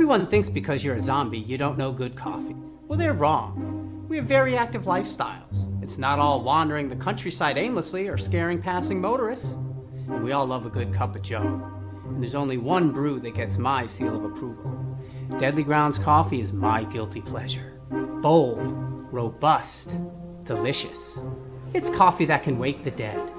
Everyone thinks because you're a zombie, you don't know good coffee. Well, they're wrong. We have very active lifestyles. It's not all wandering the countryside aimlessly or scaring passing motorists. And we all love a good cup of joe. And there's only one brew that gets my seal of approval. Deadly Grounds coffee is my guilty pleasure. Bold, robust, delicious. It's coffee that can wake the dead.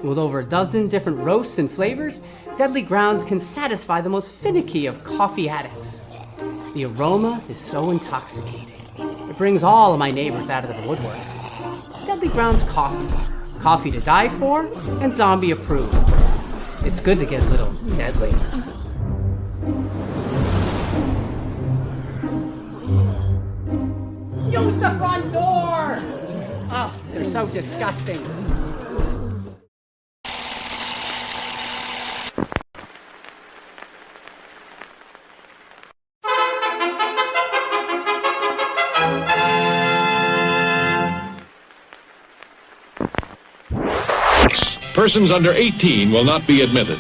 With over a dozen different roasts and flavors, Deadly Grounds can satisfy the most finicky of coffee addicts. The aroma is so intoxicating. It brings all of my neighbors out of the woodwork. Deadly Grounds coffee. Coffee to die for and zombie approved. It's good to get a little deadly. Use the front door! Oh, they're so disgusting. Persons under 18 will not be admitted.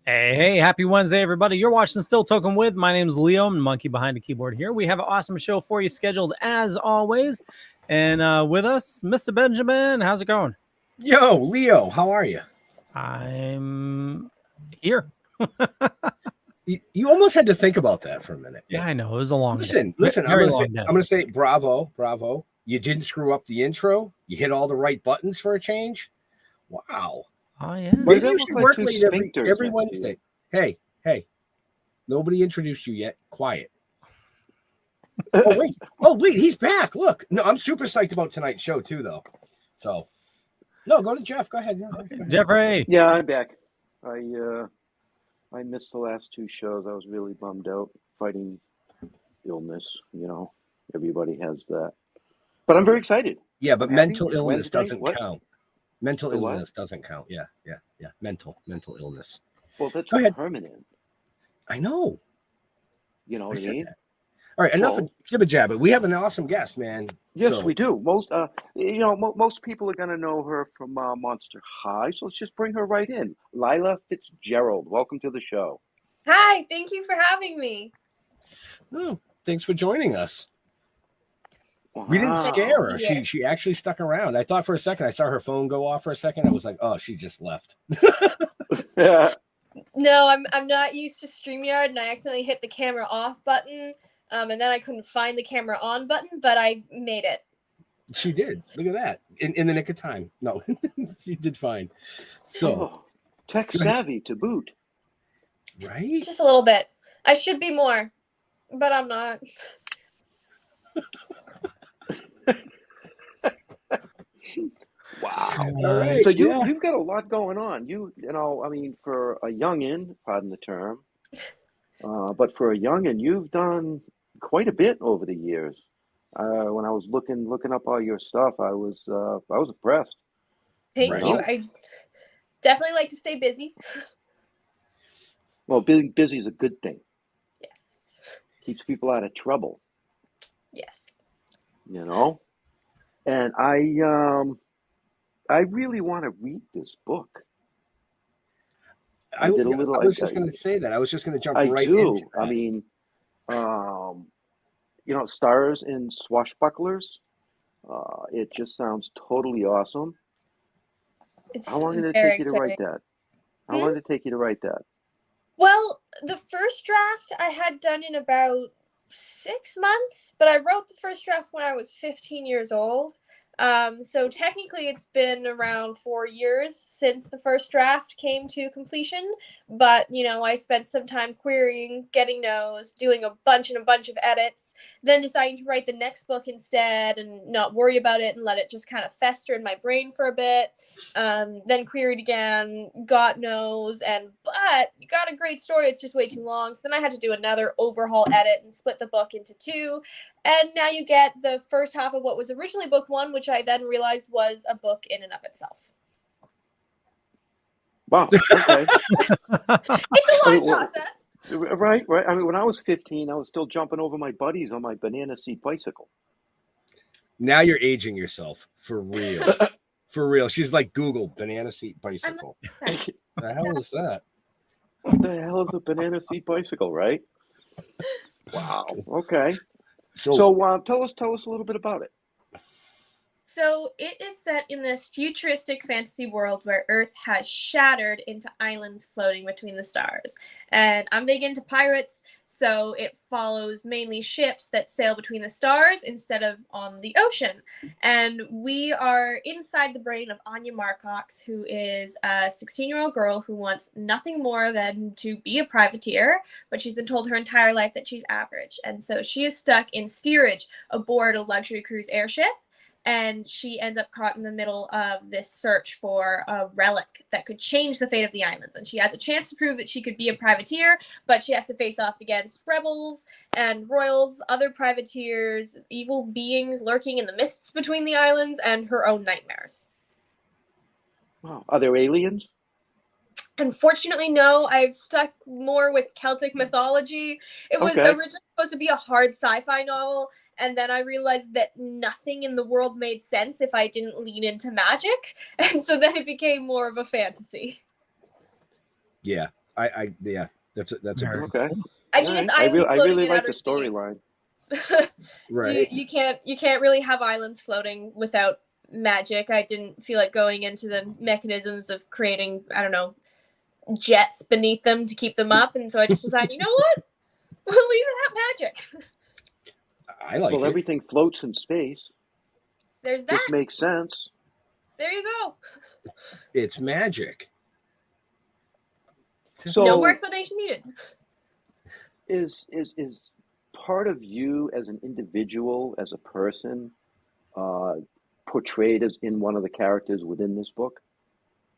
Hey, happy Wednesday, everybody. You're watching Still Toking with. My name's Leo. I'm Monkey behind the keyboard here. We have an awesome show for you scheduled as always. And with us, Mr. Benjamin. How's it going? Yo, Leo, how are you? I'm here. You almost had to think about that for a minute. Yeah, I know. It was a long Listen, I'm going to say bravo. You didn't screw up the intro. You hit all the right buttons for a change. Wow. Oh, yeah. Maybe you should work late every Wednesday. Hey. Nobody introduced you yet. Quiet. Oh, wait. He's back. Look. No, I'm super psyched about tonight's show, too, though. So, no, go to Jeff. Go ahead. Okay. Jeffrey. Yeah, I'm back. I missed the last two shows. I was really bummed out fighting illness. You know, everybody has that. But I'm very excited. Yeah, but mental illness doesn't count. Mental illness doesn't count. Yeah. Mental illness. Well, that's permanent. I know. You know what I mean? That. All right, enough of jibber jabber. We have an awesome guest, man. Yes, we do. Most people are gonna know her from Monster High, so let's just bring her right in. Lilah Fitzgerald, welcome to the show. Hi, thank you for having me. Oh, thanks for joining us. We didn't scare her. Yeah. She actually stuck around. I thought for a second, I saw her phone go off for a second. I was like, oh, she just left. Yeah. No, I'm not used to StreamYard, and I accidentally hit the camera off button, and then I couldn't find the camera on button, but I made it. She did. Look at that. In the nick of time. No, she did fine. So, Tech savvy to boot. Right? Just a little bit. I should be more, but I'm not. Wow. All right. So you've got a lot going on. You know, I mean, for a youngin, pardon the term, but for a youngin, you've done quite a bit over the years. When I was looking up all your stuff, I was impressed. Thank Right. you. I definitely like to stay busy. Well, being busy is a good thing. Yes. Keeps people out of trouble. Yes. You know, and I really want to read this book. I was just going to say that. I was just going to jump right into that. I mean, you know, stars in Swashbucklers. It just sounds totally awesome. It's How long did it very take you to write exciting. that? How long did it take you to write that? Well, the first draft I had done in about 6 months, but I wrote the first draft when I was 15 years old. So technically it's been around 4 years since the first draft came to completion, but you know, I spent some time querying, getting no's, doing a bunch of edits, then deciding to write the next book instead and not worry about it and let it just kind of fester in my brain for a bit. Then queried again, got no's, but you got a great story, it's just way too long. So then I had to do another overhaul edit and split the book into two. And now you get the first half of what was originally book one, which I then realized was a book in and of itself. Wow. Okay. It's a long process. Right. I mean, when I was 15, I was still jumping over my buddies on my banana seat bicycle. Now you're aging yourself for real. For real. She's like Google banana seat bicycle. The hell is that? What the hell is a banana seat bicycle, right? Wow. Okay. So tell us a little bit about it. So it is set in this futuristic fantasy world where Earth has shattered into islands floating between the stars. And I'm big into pirates, so it follows mainly ships that sail between the stars instead of on the ocean. And we are inside the brain of Anya Marcox, who is a 16-year-old girl who wants nothing more than to be a privateer, but she's been told her entire life that she's average. And so she is stuck in steerage aboard a luxury cruise airship. And she ends up caught in the middle of this search for a relic that could change the fate of the islands. And she has a chance to prove that she could be a privateer, but she has to face off against rebels and royals, other privateers, evil beings lurking in the mists between the islands, and her own nightmares. Wow. Are there aliens? Unfortunately, no. I've stuck more with Celtic mythology. It was originally supposed to be a hard sci-fi novel, and then I realized that nothing in the world made sense if I didn't lean into magic, and so then it became more of a fantasy. Yeah, that's a good okay. I mean, it's islands floating really in like outer the storyline. right. You can't really have islands floating without magic. I didn't feel like going into the mechanisms of creating, I don't know, jets beneath them to keep them up, and so I just decided, you know what? We'll leave it at magic. I like it. Well, everything floats in space. There's that. Just makes sense. There you go. It's magic. So no more explanation needed. Is part of you as an individual, as a person, portrayed as in one of the characters within this book?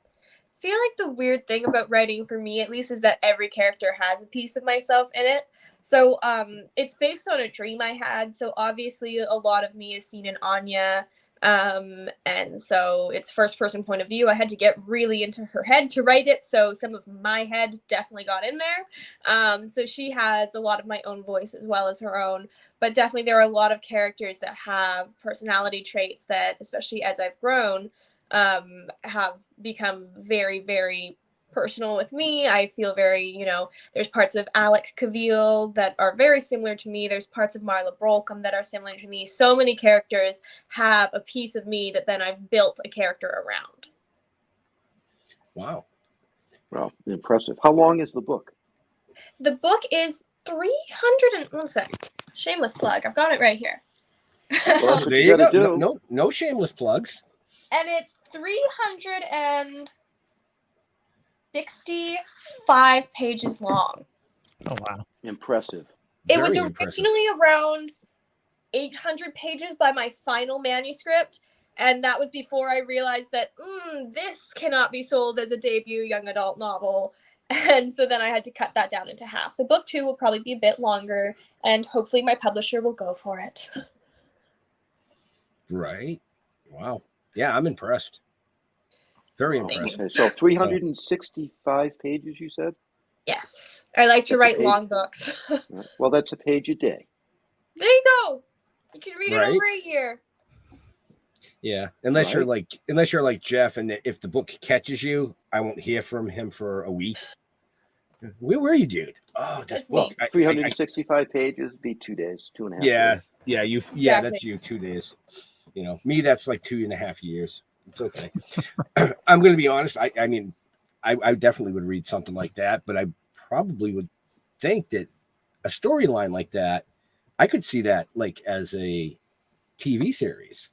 I feel like the weird thing about writing, for me at least, is that every character has a piece of myself in it. So it's based on a dream I had. So obviously a lot of me is seen in Anya. And so it's first person point of view. I had to get really into her head to write it. So some of my head definitely got in there. So she has a lot of my own voice as well as her own. But definitely there are a lot of characters that have personality traits that, especially as I've grown, have become very, very personal with me. I feel very, there's parts of Alec Cavill that are very similar to me. There's parts of Marla Brolcom that are similar to me. So many characters have a piece of me that then I've built a character around. Wow. Well, impressive. How long is the book? The book is 300 and... One sec. Shameless plug. I've got it right here. Well, there you go. No shameless plugs. And it's 300 and... 65 pages long. Oh wow. Impressive. It was Very impressive. originally around 800 pages by my final manuscript, and that was before I realized that this cannot be sold as a debut young adult novel. And so then I had to cut that down into half. So book 2 will probably be a bit longer, and hopefully my publisher will go for it. Right. Wow. Yeah, I'm impressed. Very impressed. Okay, so 365 pages, you said? Yes. I like to That's a write page. long books. Well, that's a page a day. There you go. You can read Right. it over a year. Yeah, unless you're Right. like Jeff, and if the book catches you, I won't hear from him for a week. Where were you, dude? Oh, this That's book. me. 365 pages be 2 days, 2.5 Yeah, days. yeah, yeah, Exactly. that's you. 2 days. You know, me, that's like 2.5 years. It's okay. I'm going to be honest. I mean, I definitely would read something like that, but I probably would think that a storyline like that, I could see that like as a TV series,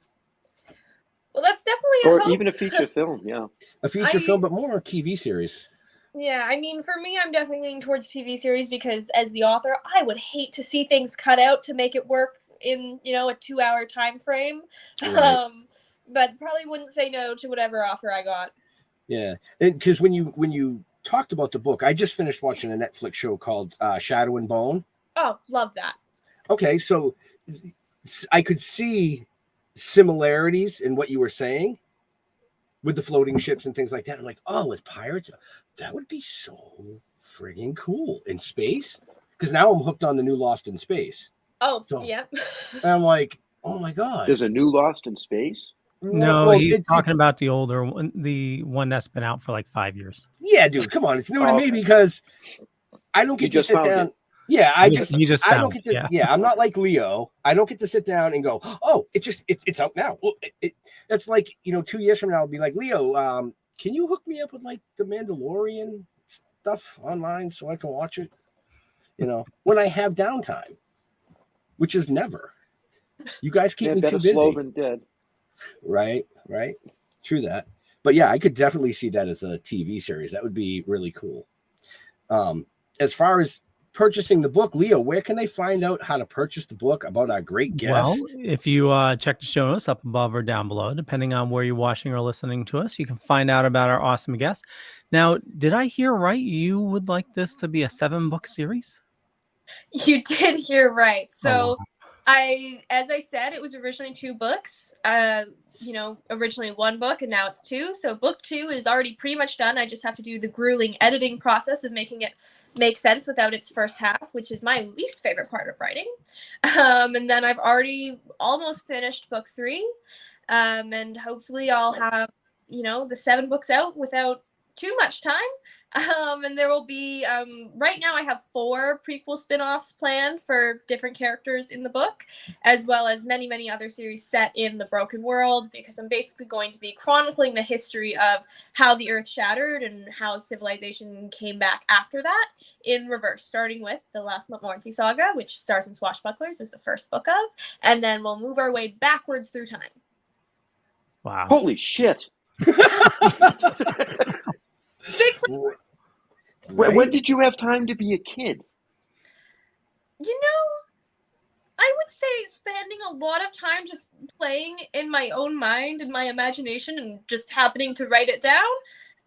Well, that's definitely a Or hope. even a feature film, yeah. a feature film, but more a TV series. Yeah, I mean, for me, I'm definitely leaning towards TV series because as the author, I would hate to see things cut out to make it work in, a 2-hour time frame. Right. But probably wouldn't say no to whatever offer I got. Yeah, and because when you talked about the book, I just finished watching a Netflix show called Shadow and Bone. Oh, love that. Okay, so I could see similarities in what you were saying with the floating ships and things like that. I'm like, oh, with pirates, that would be so friggin' cool in space. Because now I'm hooked on the new Lost in Space. Oh, So- yeah. And I'm like, oh my God. There's a new Lost in Space? No, Well, he's it's- talking about the older one, the one that's been out for like 5 years. Yeah, dude, come on. It's new to Oh, me okay. because I don't You get to just sit found down. it. Yeah, I don't found get it, to. yeah. I'm not like Leo. I don't get to sit down and go, oh, it's out now. Well, that's like 2 years from now, I'll be like, Leo, can you hook me up with like the Mandalorian stuff online so I can watch it? When I have downtime, which is never. You guys keep Yeah, me better too busy. slow than dead. Right. True that. But yeah, I could definitely see that as a TV series. That would be really cool. As far as purchasing the book, Leo, where can they find out how to purchase the book about our great guest? Well, if you check the show notes up above or down below, depending on where you're watching or listening to us, you can find out about our awesome guest. Now, did I hear right? You would like this to be a 7-book series? You did hear right. So Oh, as I said, it was originally 2 books. Originally 1 book, and now it's 2. So book 2 is already pretty much done. I just have to do the grueling editing process of making it make sense without its first half, which is my least favorite part of writing. And then I've already almost finished book 3. And hopefully I'll have, the 7 books out without too much time. And there will be, right now I have 4 prequel spin-offs planned for different characters in the book, as well as many, many other series set in the Broken World, because I'm basically going to be chronicling the history of how the Earth shattered and how civilization came back after that in reverse, starting with the Last Montmorency Saga, which stars in Swashbucklers, is the first book of, and then we'll move our way backwards through time. wow. Holy shit. When did you have time to be a kid? I would say spending a lot of time just playing in my own mind and my imagination and just happening to write it down.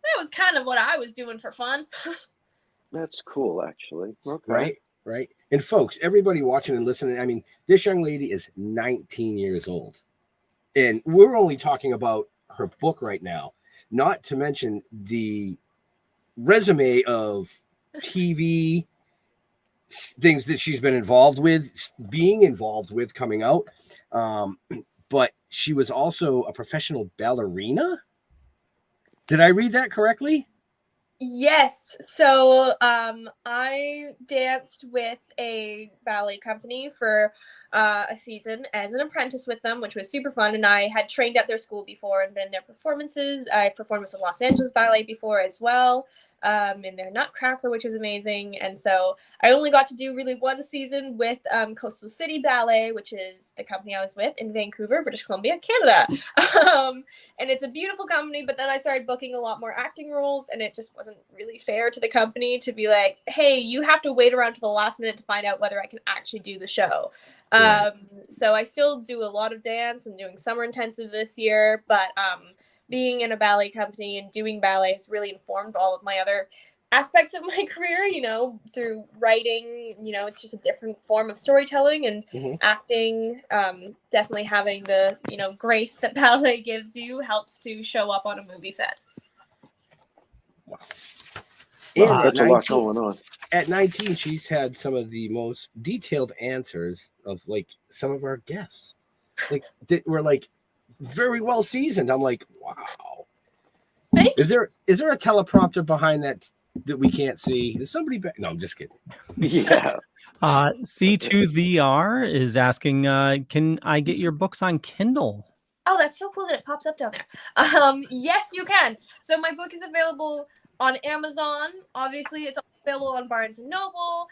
That was kind of what I was doing for fun. That's cool, actually. Okay. Right. And folks, everybody watching and listening, I mean, this young lady is 19 years old. And we're only talking about her book right now, not to mention the resume of TV things that she's been being involved with coming out. But she was also a professional ballerina. Did I read that correctly? Yes. So I danced with a ballet company for a season as an apprentice with them, which was super fun. And I had trained at their school before and been in their performances. I performed with the Los Angeles Ballet before as well. in their Nutcracker, which is amazing. And so I only got to do really one season with Coastal City Ballet, which is the company I was with in Vancouver, British Columbia, Canada. And it's a beautiful company, but then I started booking a lot more acting roles, and it just wasn't really fair to the company to be like, hey, you have to wait around to the last minute to find out whether I can actually do the show. Right. So I still do a lot of dance. I'm doing summer intensive this year, but being in a ballet company and doing ballet has really informed all of my other aspects of my career, you know, through writing. You know, it's just a different form of storytelling, and acting. Definitely having the, you know, grace that ballet gives you helps to show up on a movie set. Wow. And at That's a lot 19, going on. at 19, she's had some of the most detailed answers of like some of our guests, like that were like very well seasoned. I'm like, wow. Thank Is there a teleprompter behind that we can't see? Is somebody back? No, I'm just kidding. Yeah. C2VR is asking, can I get your books on Kindle? Oh, that's so cool that it pops up down there. Yes, you can. So my book is available on Amazon. Obviously, it's available on Barnes & Noble.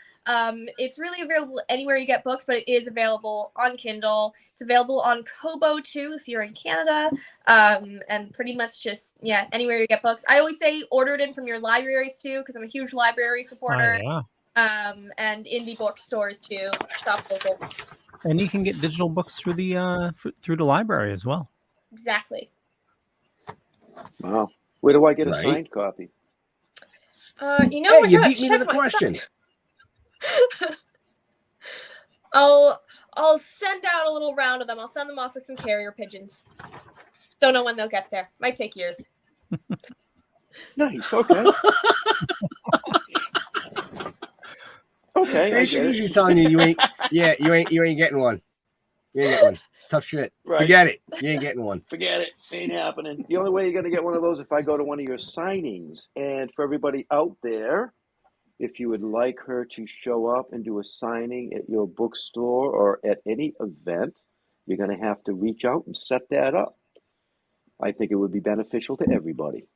It's really available anywhere you get books, but it is available on Kindle. It's available on Kobo, too, if you're in Canada. And pretty much just, yeah, anywhere you get books. I always say order it in from your libraries, too, because I'm a huge library supporter. Oh, yeah. And indie bookstores, too. Shop local. And you can get digital books through the library as well. Exactly. Wow. Where do I get a Right. signed copy? You know, Hey, we're you gonna beat me to check the my question. stuff. I'll send out a little round of them. I'll send them off with some carrier pigeons. Don't know when they'll get there. Might take years. Nice. Okay. Okay. I get Basically, it. she's telling you ain't getting one. You ain't getting one. Tough shit. Right. Forget it. You ain't getting one. Forget it. Ain't happening. The only way you're going to get one of those if I go to one of your signings. And for everybody out there, if you would like her to show up and do a signing at your bookstore or at any event, you're going to have to reach out and set that up. I think it would be beneficial to everybody.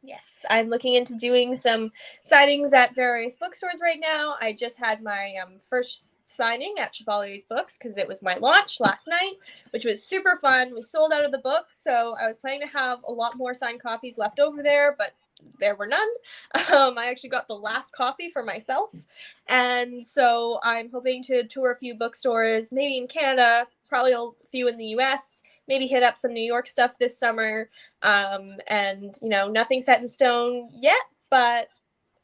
Yes, I'm looking into doing some signings at various bookstores right now. I just had my first signing at Chevalier's Books because it was my launch last night, which was super fun. We sold out of the book, so I was planning to have a lot more signed copies left over there, but there were none. I actually got the last copy for myself, and so I'm hoping to tour a few bookstores, maybe in Canada, probably a few in the US, maybe hit up some New York stuff this summer. And you know, nothing set in stone yet, but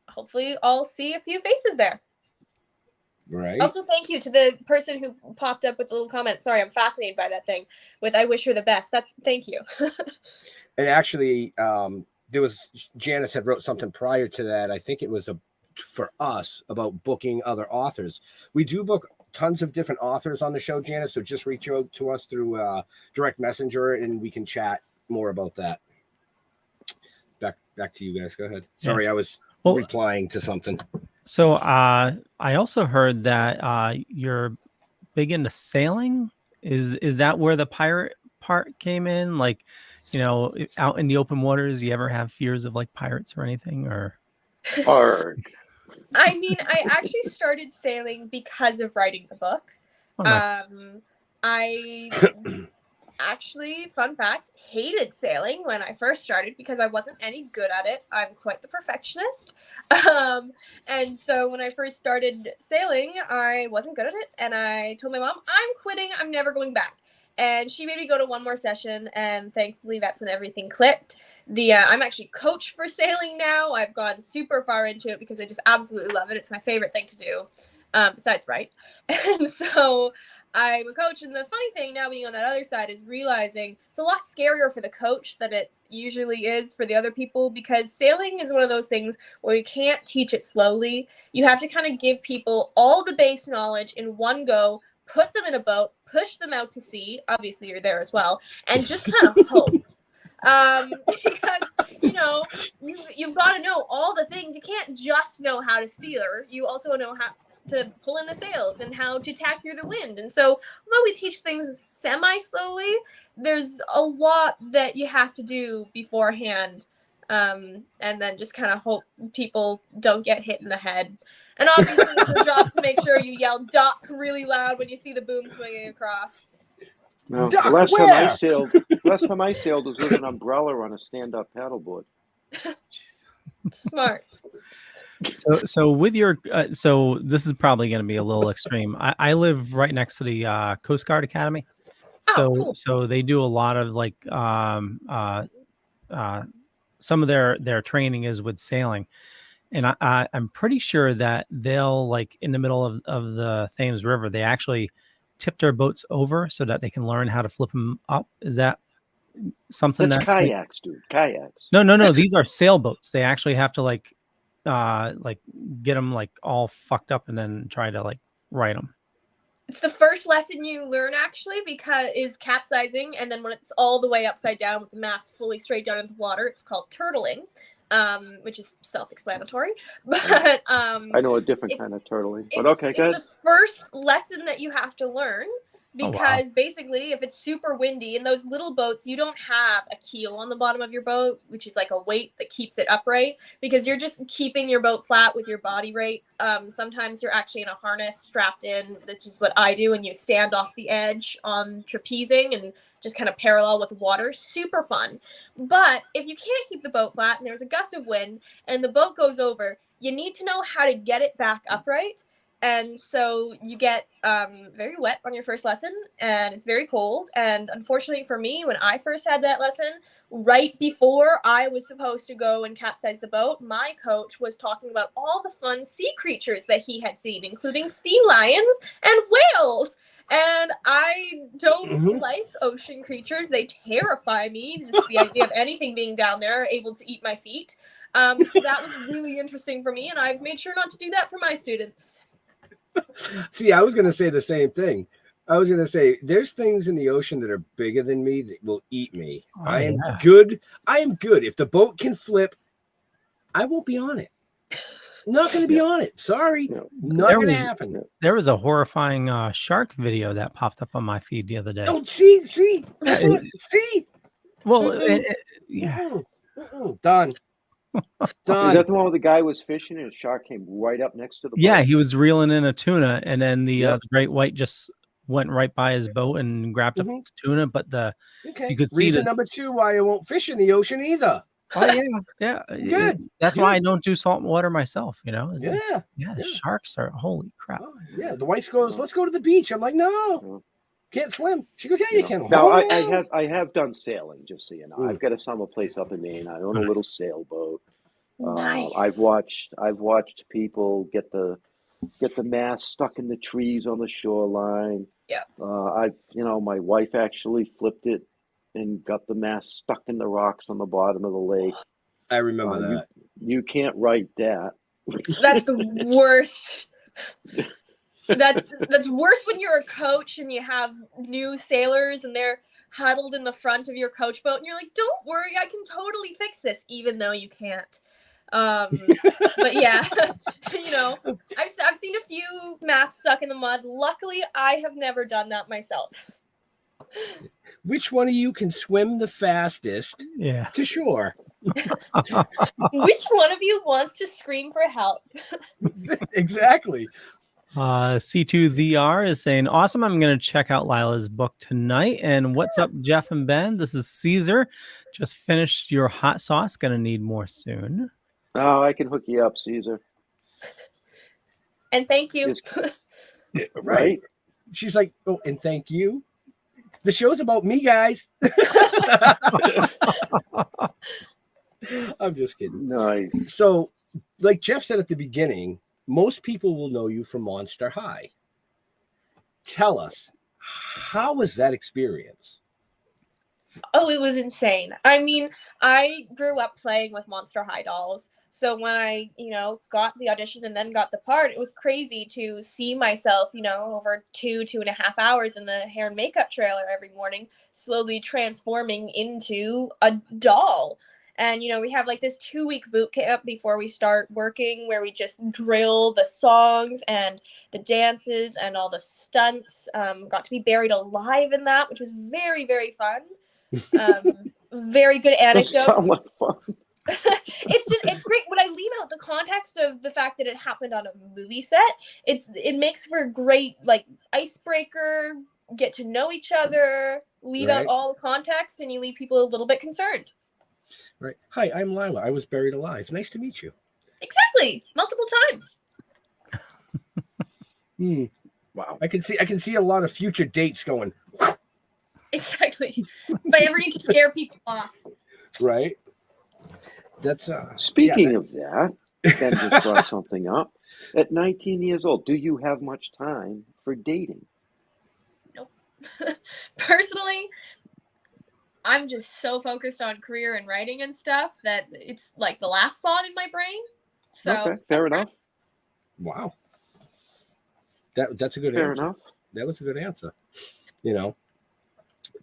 hopefully I'll see a few faces there. Right. Also, thank you to the person who popped up with a little comment. Sorry, I'm fascinated by that thing with "I wish her the best." Thank you. And actually, there was Janice had wrote something prior to that. I think it was for us about booking other authors. We do book tons of different authors on the show, Janice. So just reach out to us through direct messenger, and we can chat more about that. Back to you guys. Go ahead. Sorry, I was replying to something. So I also heard that you're big into sailing. Is that where the pirate part came in? Like, you know, out in the open waters, you ever have fears of like pirates or anything? Or Arg. I mean, I actually started sailing because of writing the book. Oh, nice. I actually, fun fact, hated sailing when I first started because I wasn't any good at it. I'm quite the perfectionist. And so when I first started sailing, I wasn't good at it. And I told my mom, I'm quitting. I'm never going back. And she made me go to one more session. And thankfully, that's when everything clicked. I'm actually coach for sailing now. I've gone super far into it because I just absolutely love it. It's my favorite thing to do, besides write. And so I'm a coach, and the funny thing now being on that other side is realizing it's a lot scarier for the coach than it usually is for the other people, because sailing is one of those things where you can't teach it slowly. You have to kind of give people all the base knowledge in one go, put them in a boat, push them out to sea. Obviously, you're there as well, and just kind of hope. Because, you know, you've got to know all the things. You can't just know how to steer. You also know how to pull in the sails and how to tack through the wind. And so although we teach things semi-slowly, there's a lot that you have to do beforehand and then just kind of hope people don't get hit in the head. And obviously, it's your job to make sure you yell "duck" really loud when you see the boom swinging across. No, Duck, the last where? time I sailed was with an umbrella on a stand-up paddleboard. Smart. So with your so this is probably going to be a little extreme. I live right next to the Coast Guard Academy. Oh, So cool. they do a lot of like some of their training is with sailing, and I'm pretty sure that they'll, like, in the middle of the Thames River, they actually tip their boats over so that they can learn how to flip them up. Is that something That's that kayaks, dude. Kayaks. No, these are sailboats. They actually have to like get them like all fucked up and then try to like right them. It's the first lesson you learn, actually, because is capsizing, and then when it's all the way upside down with the mast fully straight down into the water, it's called turtling, which is self-explanatory. But I know a different kind of turtling, but okay, good. It's the first lesson that you have to learn, because wow. basically, if it's super windy in those little boats, you don't have a keel on the bottom of your boat, which is like a weight that keeps it upright, because you're just keeping your boat flat with your body weight. Sometimes you're actually in a harness strapped in, which is what I do, and you stand off the edge on trapezing and just kind of parallel with the water. Super fun. But if you can't keep the boat flat and there's a gust of wind and the boat goes over, you need to know how to get it back upright. And so you get very wet on your first lesson, and it's very cold. And unfortunately for me, when I first had that lesson, right before I was supposed to go and capsize the boat, my coach was talking about all the fun sea creatures that he had seen, including sea lions and whales. And I don't like ocean creatures. They terrify me. Just the idea of anything being down there able to eat my feet. So that was really interesting for me, and I've made sure not to do that for my students. See, I was going to say the same thing. I was going to say there's things in the ocean that are bigger than me that will eat me. Oh, I am yeah. good. I am good. If the boat can flip, I won't be on it. Not going to be on it. Sorry. No. Not going to happen. There was a horrifying shark video that popped up on my feed the other day. Oh, see. That's what, see. Well, yeah. Done. Is that the one where the guy was fishing and a shark came right up next to the boat? Yeah, he was reeling in a tuna, and then the great white just went right by his boat and grabbed up the tuna. But you could see reason number 2 why I won't fish in the ocean either. Oh yeah. Good. That's why I don't do salt water myself. You know. Yeah. Sharks are holy crap. Oh, yeah. The wife goes, "Let's go to the beach." I'm like, "No, can't swim." She goes, "Yeah, you can." Now I have done sailing, just so you know. I've got a summer place up in Maine. I own a little sailboat. Nice. I've watched people get the mast stuck in the trees on the shoreline. Yeah. My wife actually flipped it and got the mast stuck in the rocks on the bottom of the lake. I remember that. You can't write that. That's the worst. That's worse when you're a coach and you have new sailors and they're huddled in the front of your coach boat and you're like, "Don't worry, I can totally fix this," even though you can't. But yeah, I've seen a few masts stuck in the mud. Luckily, I have never done that myself. Which one of you can swim the fastest to shore? Which one of you wants to scream for help? Exactly. C2VR is saying, "Awesome. I'm going to check out Lilah's book tonight." And what's up, Jeff and Ben? This is Caesar. Just finished your hot sauce. Going to need more soon. Oh, I can hook you up, Caesar. And thank you. Right. She's like, "Oh, and thank you. The show's about me, guys." I'm just kidding. Nice. So, like Jeff said at the beginning, most people will know you from Monster High. Tell us, how was that experience? Oh, it was insane. I mean, I grew up playing with Monster High dolls. So when I, got the audition and then got the part, it was crazy to see myself, over 2.5 hours in the hair and makeup trailer every morning, slowly transforming into a doll. And, we have like this 2-week boot camp before we start working where we just drill the songs and the dances and all the stunts. Got to be buried alive in that, which was very, very fun. Very good anecdote. Sound like fun. It's great when I leave out the context of the fact that it happened on a movie set. It makes for a great like icebreaker, get to know each other, leave out Right. all the context, and you leave people a little bit concerned. Right. Hi, I'm Lilah. I was buried alive. Nice to meet you. Exactly, multiple times. Wow. I can see a lot of future dates going. Exactly. If I ever need to scare people off. Right. That's Speaking of that, Ben just brought something up. At 19 years old, do you have much time for dating? Nope. Personally, I'm just so focused on career and writing and stuff that it's like the last thought in my brain. So Okay, fair enough. wow. That's a good Fair answer. enough. That was a good answer. You know.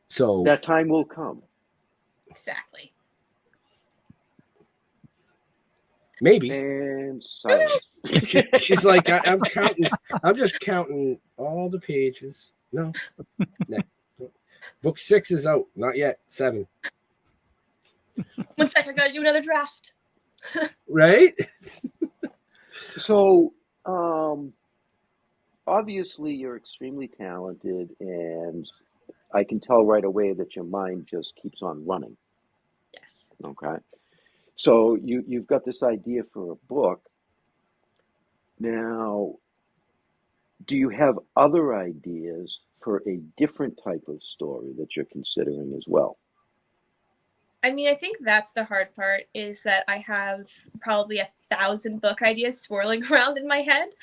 So That time will come. exactly. maybe And silence. she's like, I'm counting. I'm just counting all the pages. No. Book 6 is out. Not yet. 7. 1 sec, I gotta do another draft. Right? So, obviously, you're extremely talented, and I can tell right away that your mind just keeps on running. Yes. Okay. So you've got this idea for a book. Now, do you have other ideas for a different type of story that you're considering as well? I mean, I think that's the hard part is that I have probably 1,000 book ideas swirling around in my head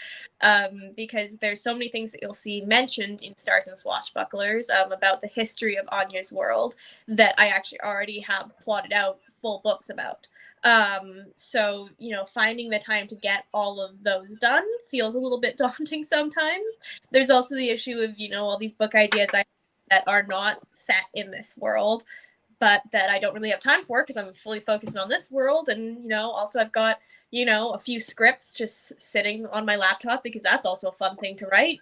because there's so many things that you'll see mentioned in Stars and Swashbucklers about the history of Anya's world that I actually already have plotted out full books about. So, you know, finding the time to get all of those done feels a little bit daunting sometimes. There's also the issue of, you know, all these book ideas that are not set in this world, but that I don't really have time for because I'm fully focused on this world. And, you know, also I've got, you know, a few scripts just sitting on my laptop because that's also a fun thing to write.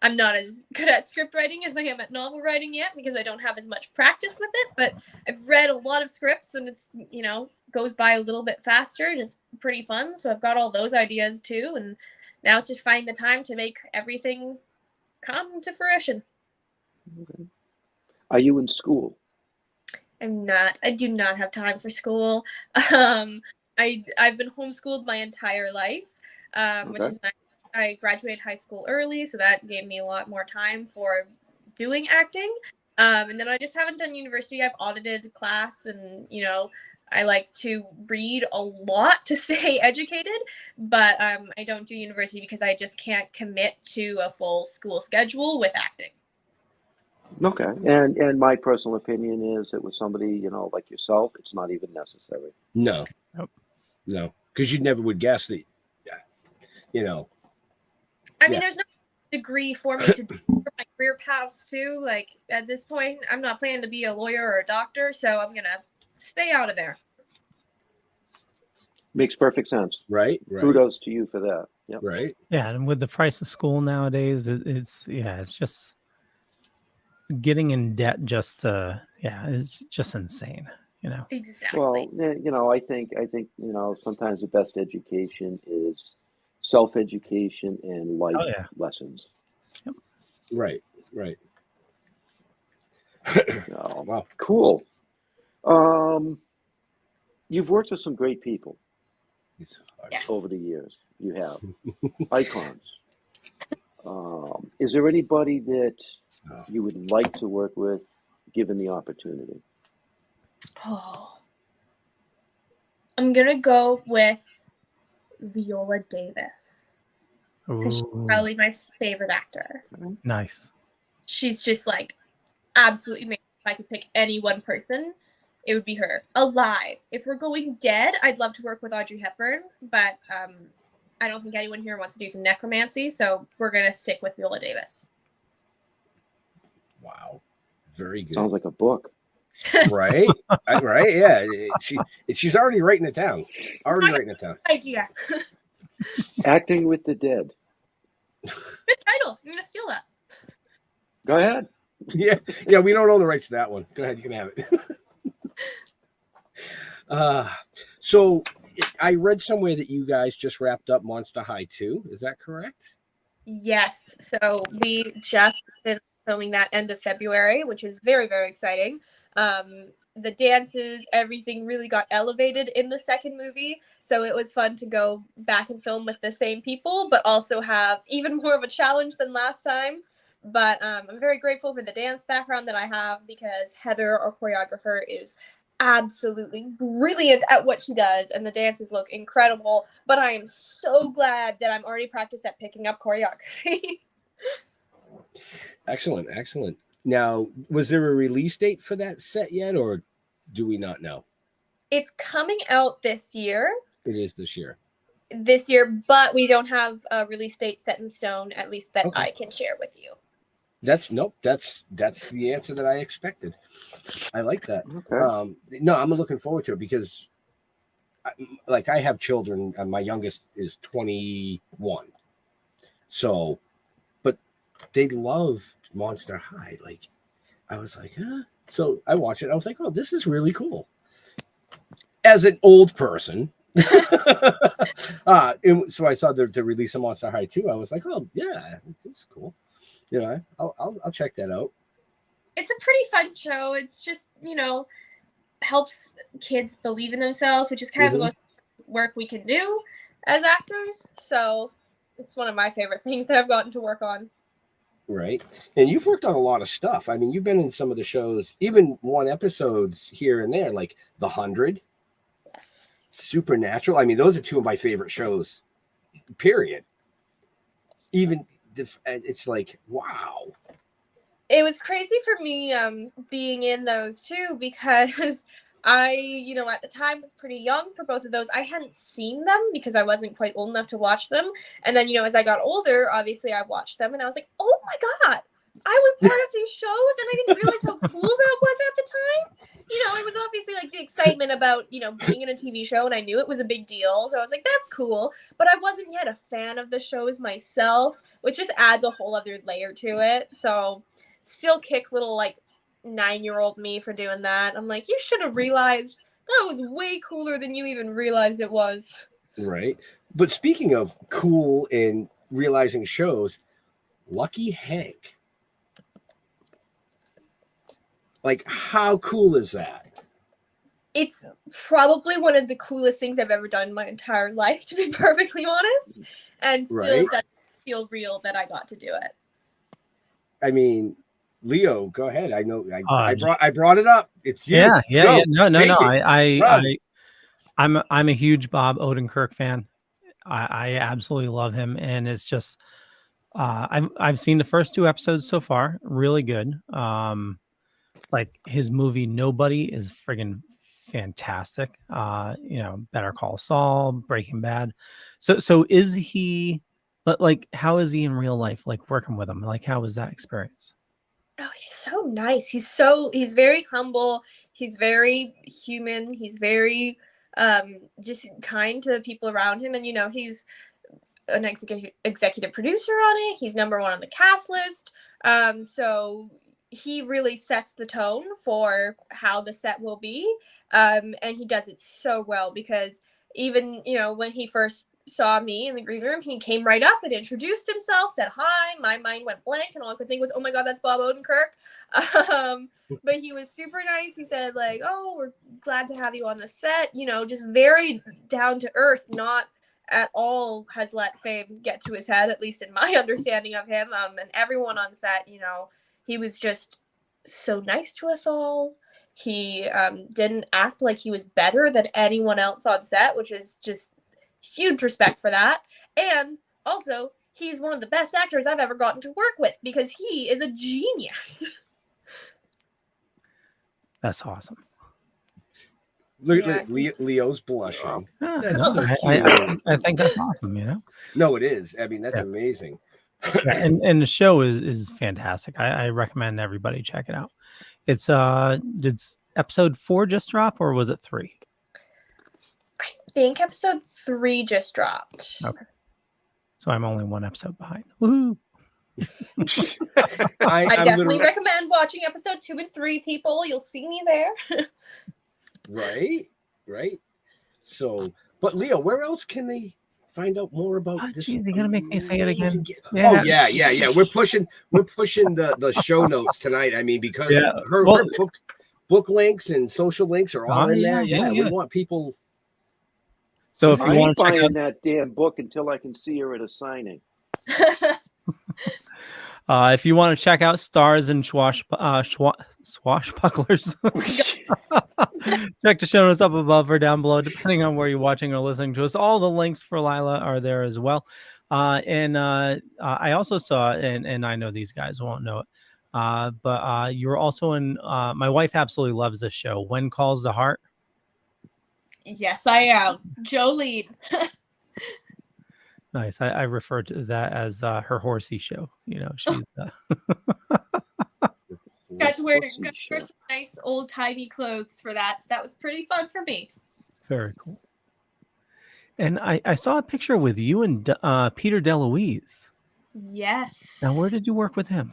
I'm not as good at script writing as I am at novel writing yet because I don't have as much practice with it, but I've read a lot of scripts and it's, you know, goes by a little bit faster and it's pretty fun. So I've got all those ideas too. And now it's just finding the time to make everything come to fruition. Okay. Are you in school? I'm not. I do not have time for school. I've been homeschooled my entire life, which is nice. I graduated high school early, so that gave me a lot more time for doing acting. And then I just haven't done university. I've audited class, and you know, I like to read a lot to stay educated. But I don't do university because I just can't commit to a full school schedule with acting. Okay. And my personal opinion is that with somebody, you know, like yourself, it's not even necessary. No. Nope. No. Because you never would guess that, you know. I mean, there's no degree for me to do for my career paths too. Like at this point, I'm not planning to be a lawyer or a doctor, so I'm gonna stay out of there. Makes perfect sense. Right. Kudos to you for that. Yep. Right. Yeah, and with the price of school nowadays, it's just getting in debt just to it's just insane, you know. Exactly. Well, you know, I think you know, sometimes the best education is self-education and life lessons. Yep. Right. So, Wow. Cool. You've worked with some great people Yes. over the years. You have icons. Is there anybody that you would like to work with, given the opportunity? Oh, I'm gonna go with Viola Davis because she's probably my favorite actor. Nice. She's just like absolutely amazing. If I could pick any one person, it would be her. Alive. If we're going dead, I'd love to work with Audrey Hepburn, but I don't think anyone here wants to do some necromancy, so we're gonna stick with Viola Davis. Wow. Very good. Sounds like a book. Right? Right? Yeah. She's already writing it down. Idea. Acting with the Dead. Good title. I'm gonna steal that. Go ahead. Yeah, we don't own the rights to that one. Go ahead, you can have it. So I read somewhere that you guys just wrapped up Monster High 2. Is that correct? Yes. So we just finished filming that end of February, which is very, very exciting. The dances, everything really got elevated in the second movie. So it was fun to go back and film with the same people, but also have even more of a challenge than last time. But I'm very grateful for the dance background that I have because Heather, our choreographer, is absolutely brilliant at what she does, and the dances look incredible. But I am so glad that I'm already practiced at picking up choreography. Excellent, excellent. Now, was there a release date for that set yet, or do we not know? It's coming out this year. It is this year. But we don't have a release date set in stone, at least that Okay. I can share with you. That's the answer that I expected. I like that. Okay. No, I'm looking forward to it because, I have children. And my youngest is 21, so, but they love Monster High. Like, I was like, huh? So I watched it. I was like, oh, this is really cool. As an old person, and so I saw the release of Monster High 2. I was like, oh yeah, it's cool. You know, I'll check that out. It's a pretty fun show. It's just, helps kids believe in themselves, which is kind of the most work we can do as actors. So it's one of my favorite things that I've gotten to work on. Right. And you've worked on a lot of stuff. I mean, you've been in some of the shows, even one episodes here and there, like The 100. Yes. Supernatural. I mean, those are two of my favorite shows, period. Even it's like, wow. It was crazy for me being in those too, because I, at the time was pretty young for both of those. I hadn't seen them because I wasn't quite old enough to watch them. And then, as I got older, obviously I watched them and I was like, oh my God, I was part of these shows and I didn't realize how cool that was at the time. It was obviously like the excitement about, being in a TV show, and I knew it was a big deal. So I was like, that's cool. But I wasn't yet a fan of the shows myself, which just adds a whole other layer to it. So still kick little 9-year-old me for doing that. I'm like, you should have realized that was way cooler than you even realized it was. Right. But speaking of cool and realizing shows, Lucky Hank. Like, how cool is that? It's probably one of the coolest things I've ever done in my entire life, to be perfectly honest. And still doesn't feel real that I got to do it. I mean, Leo, go ahead. I know I brought it up. It's you. Yeah. No. I'm a huge Bob Odenkirk fan. I absolutely love him, and it's just I've seen the first 2 episodes so far. Really good. Like his movie Nobody is friggin' fantastic. Better Call Saul, Breaking Bad. So is he how is he in real life? Like working with him? Like how was that experience? Oh, he's so nice. He's very humble. He's very human. He's very just kind to the people around him. And he's an executive producer on it. He's number 1 on the cast list. So he really sets the tone for how the set will be. And he does it so well because even, when he first saw me in the green room, he came right up and introduced himself, said hi. My mind went blank and all I could think was, oh my God, that's Bob Odenkirk. But he was super nice. He said oh, we're glad to have you on the set, just very down to earth, not at all has let fame get to his head, at least in my understanding of him. And everyone on set, he was just so nice to us all. He didn't act like he was better than anyone else on set, which is just huge respect for that. And also, he's one of the best actors I've ever gotten to work with because he is a genius. That's awesome. Look, Leo's blushing. That's so cute. I think that's awesome, No, it is. I mean, that's amazing. And the show is fantastic. I recommend everybody check it out. It's did episode 4 just drop or was it 3? I think episode 3 just dropped. Okay. So I'm only 1 episode behind. Woohoo! I definitely recommend watching episode 2 and 3, people. You'll see me there. Right. So, but Leo, where else can they find out more about Oh, this? geez, you're gonna make me say it again. Oh yeah. We're pushing the show notes tonight. I mean, because her book links and social links are all in there. Yeah, we want people. So if you want to check out that damn book until I can see her at a signing. If you want to check out Stars and Swashbucklers, check the show notes up above or down below, depending on where you're watching or listening to us. All the links for Lilah are there as well. I also saw, and I know these guys won't know it, but you were also in, my wife absolutely loves this show, When Calls the Heart. Yes, I am. Jolene. Nice. I refer to that as her horsey show. You know, she's got to wear some nice old timey clothes for that. So that was pretty fun for me. very cool. And I saw a picture with you and Peter DeLuise. Yes. Now, where did you work with him?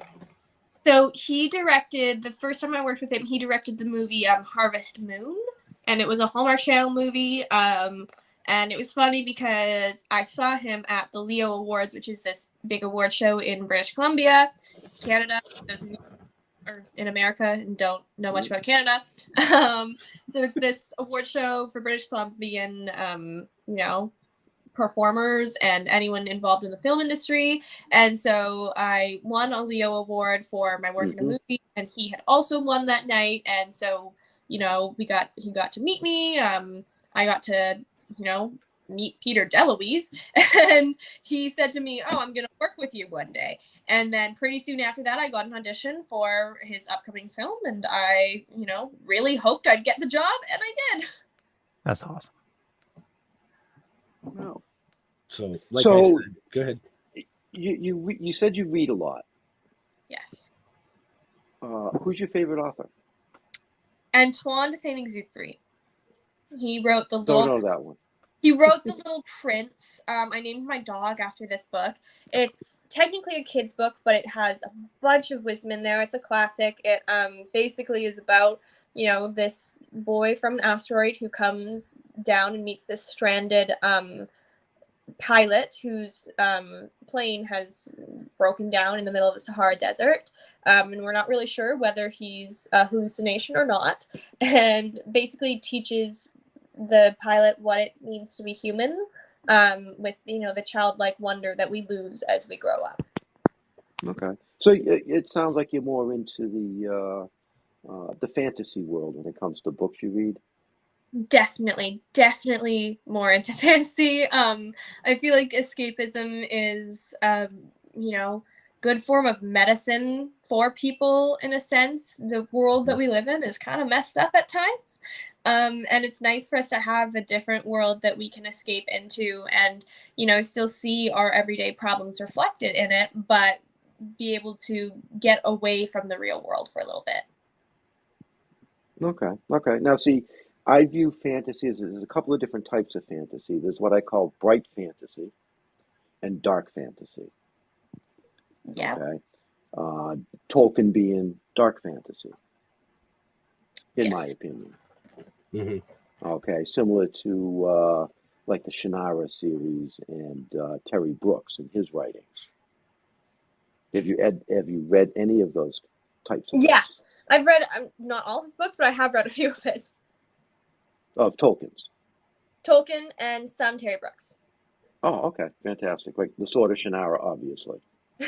So he directed, the first time I worked with him, he directed the movie Harvest Moon. And it was a Hallmark Channel movie. And it was funny because I saw him at the Leo Awards, which is this big award show in British Columbia, Canada. Those of you are in America and don't know much about Canada. So it's this award show for British Columbian, performers and anyone involved in the film industry. And so I won a Leo Award for my work in a movie, and he had also won that night. And so, he got to meet me. I got to meet Peter DeLuise, and he said to me, "Oh, I'm going to work with you one day." And then pretty soon after that, I got an audition for his upcoming film, and I, really hoped I'd get the job, and I did. That's awesome. Wow. So I said, go ahead. You said you read a lot. Yes. Who's your favorite author? Antoine de Saint-Exupéry. He wrote the Don't know that one. He wrote The Little Prince. I named my dog after this book. It's technically a kid's book, but it has a bunch of wisdom in there. It's a classic. It basically is about, this boy from an asteroid who comes down and meets this stranded pilot whose plane has broken down in the middle of the Sahara Desert. And we're not really sure whether he's a hallucination or not. And basically teaches the pilot what it means to be human, with the childlike wonder that we lose as we grow up. Okay, so it sounds like you're more into the fantasy world when it comes to books you read. Definitely more into fantasy. I feel like escapism is good form of medicine for people in a sense. The world that we live in is kind of messed up at times. And it's nice for us to have a different world that we can escape into and, still see our everyday problems reflected in it, but be able to get away from the real world for a little bit. Okay. Now, see, I view fantasy as there's a couple of different types of fantasy. There's what I call bright fantasy and dark fantasy. Yeah. Okay. Tolkien being dark fantasy, in my opinion. Mm-hmm. Okay, similar to like the Shannara series and Terry Brooks and his writings. Have you read any of those types of Yeah, books? I've read not all of his books, but I have read a few of his. Of Tolkien's. Tolkien and some Terry Brooks. Oh, okay, fantastic. Like the Sword of Shannara, obviously.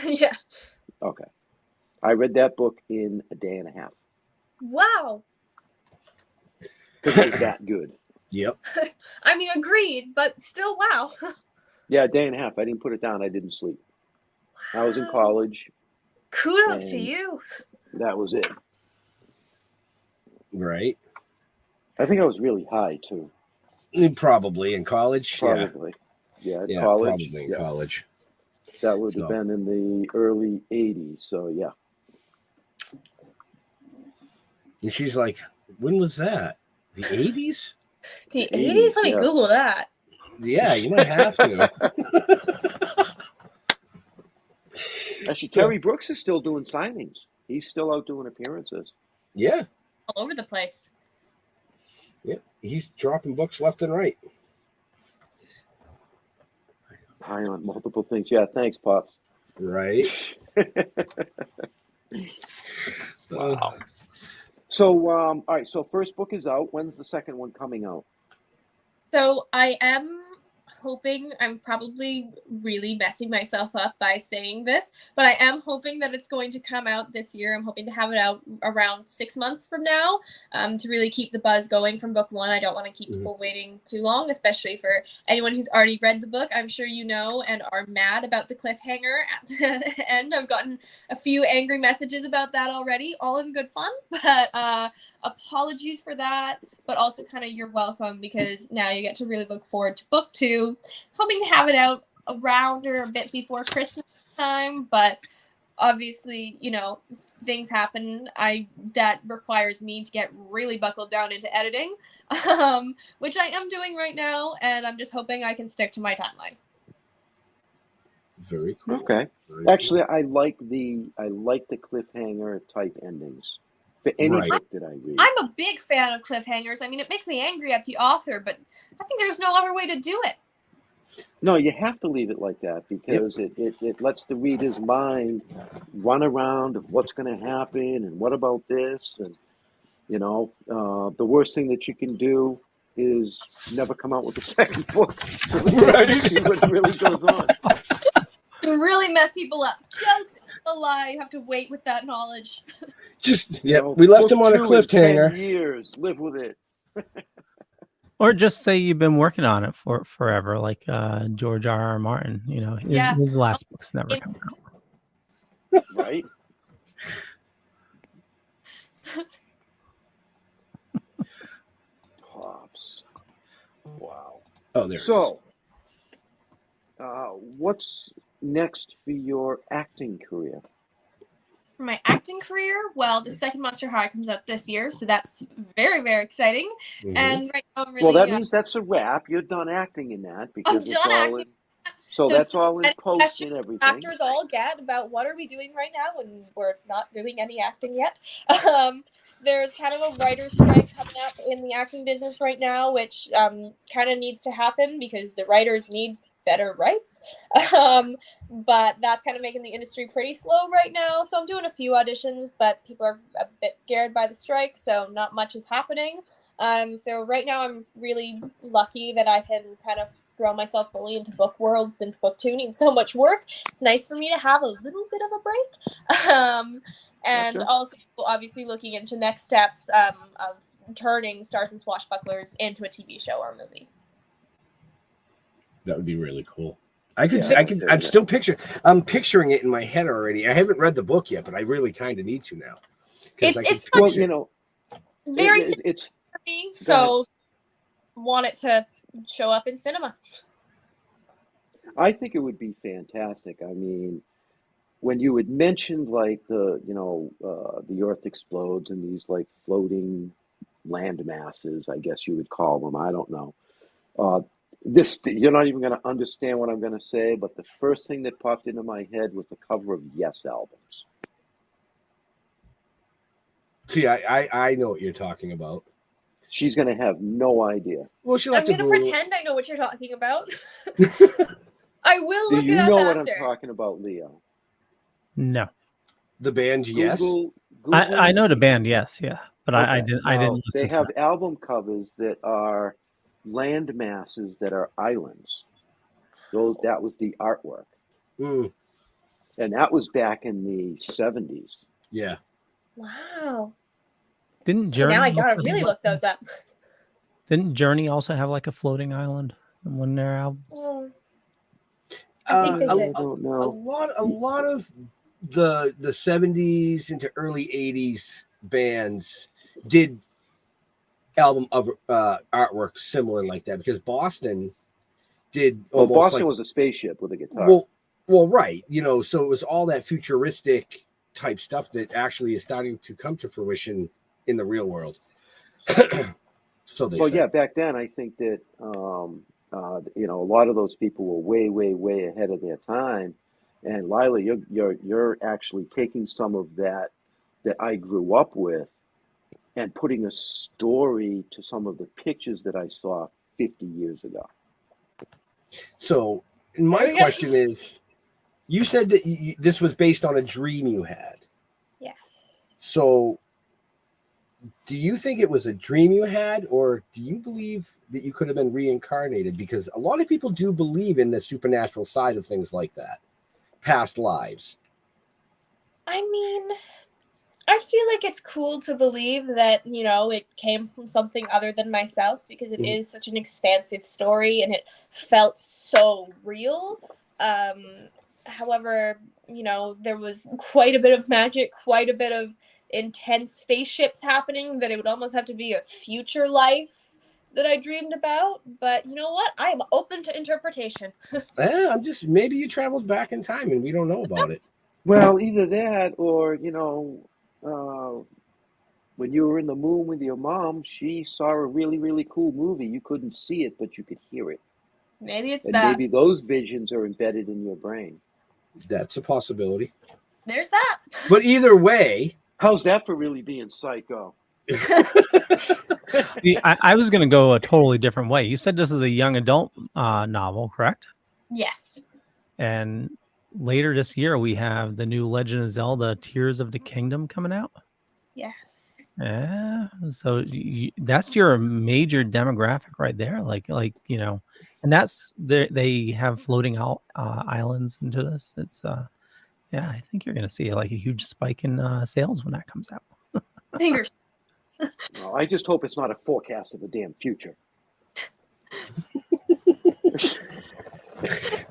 Yeah. Okay, I read that book in a day and a half. Wow. Because it was that good. Yep. I mean, agreed, but still, wow. Yeah, a day and a half. I didn't put it down. I didn't sleep. I was in college. Kudos to you. That was it. Right. I think I was really high too. Probably in college. Probably. Yeah, Yeah, college. probably in college. That would have been in the early 80s. So, yeah. And she's like, when was that? The 80s? The 80s? Let me Google that. Yeah, you might have to. Actually, Terry Brooks is still doing signings. He's still out doing appearances. Yeah. All over the place. Yep. He's dropping books left and right. High on multiple things. Yeah, thanks, Pops. Right. Wow. So, all right. So, first book is out. When's the second one coming out? So I am hoping, I'm probably really messing myself up by saying this, but I am hoping that it's going to come out this year. I'm hoping to have it out around 6 months from now, to really keep the buzz going from book one. I don't want to keep people waiting too long, especially for anyone who's already read the book. I'm sure you know and are mad about the cliffhanger at the end. I've gotten a few angry messages about that already, all in good fun, but apologies for that. But also kind of you're welcome, because now you get to really look forward to book two. Hoping to have it out around or a bit before Christmas time, but obviously, you know, things happen. That requires me to get really buckled down into editing, which I am doing right now, and I'm just hoping I can stick to my timeline. Very cool. Okay. Very Actually, I like the cliffhanger type endings for any Right. book that I read. I'm a big fan of cliffhangers. I mean, it makes me angry at the author, but I think there's no other way to do it. No, you have to leave it like that, because it lets the reader's mind run around of what's going to happen and what about this, and you know, the worst thing that you can do is never come out with a second book so that you see what really goes on. Can really mess people up. Jokes, a lie. You have to wait with that knowledge. Just You know, we left book him on a 2 in 10 cliffhanger. years. Live with it. Or just say you've been working on it for forever, like George R.R. Martin. You know, his last book's never come out. Right? Pops. Wow. Oh, there. So, what's next for your acting career? For my acting career, well, the second Monster High comes out this year, so that's very, very exciting. And right now I'm really... Well, that means that's a wrap. You're done acting in that, because it's all acting. So that's all in post and everything. Actors all get about what are we doing right now when we're not doing any acting yet. There's kind of a writer's strike coming up in the acting business right now, which kind of needs to happen because the writers need better rights. But that's kind of making the industry pretty slow right now. So I'm doing a few auditions, but people are a bit scared by the strike, so not much is happening. So right now I'm really lucky that I can kind of throw myself fully into book world, since book 2 needs so much work. It's nice for me to have a little bit of a break. And also obviously looking into next steps of turning Stars and Swashbucklers into a TV show or a movie. That would be really cool. I'm still picturing it in my head already. I haven't read the book yet, but I really kind of need to now. It's well, you know, very it's for me, so want it to show up in cinema. I think it would be fantastic. I mean, when you had mentioned like the earth explodes and these like floating land masses, I guess you would call them. I don't know. You're not even going to understand what I'm going to say, but the first thing that popped into my head was the cover of Yes albums. See, I know what you're talking about. She's going to have no idea. Well, I'm going to pretend I know what you're talking about. I will look it up after. Do you know what I'm talking about, Leo? No. The band, yes. Google I know the band, yes, yeah, but okay. I didn't. They have album covers that are land masses that are islands. That was the artwork, and that was back in the 70s. Yeah. Wow. Didn't Journey? Now I gotta really look those up. Didn't Journey also have like a floating island in one of their albums? I think they did. I don't know. A lot of the 70s into early 80s bands did album of artwork similar like that, because Boston did. Well, Boston was a spaceship with a guitar. Well, right. You know, so it was all that futuristic type stuff that actually is starting to come to fruition in the real world. So they yeah, back then I think that a lot of those people were way, way, way ahead of their time. And Lilah, you're actually taking some of that I grew up with and putting a story to some of the pictures that I saw 50 years ago. So My There we go. question is, you said that this was based on a dream you had. Yes. So, do you think it was a dream you had, or do you believe that you could have been reincarnated? Because a lot of people do believe in the supernatural side of things like that, past lives. I mean, I feel like it's cool to believe that, it came from something other than myself because it is such an expansive story and it felt so real. However, there was quite a bit of magic, quite a bit of intense spaceships happening that it would almost have to be a future life that I dreamed about. But you know what? I am open to interpretation. Yeah, maybe you traveled back in time and we don't know about it. Well, either that or, when you were in the moon with your mom, she saw a really, really cool movie. You couldn't see it, but you could hear it. Maybe it's And that. maybe those visions are embedded in your brain. That's a possibility. There's that. But either way, How's that for really being psycho? I was going to go a totally different way. You said this is a young adult novel, correct? Yes. And later this year, we have the new Legend of Zelda: Tears of the Kingdom coming out. Yes. Yeah, so that's your major demographic right there. And that's they have floating out islands into this. It's yeah, I think you're going to see like a huge spike in sales when that comes out. Fingers. Well, I just hope it's not a forecast of the damn future.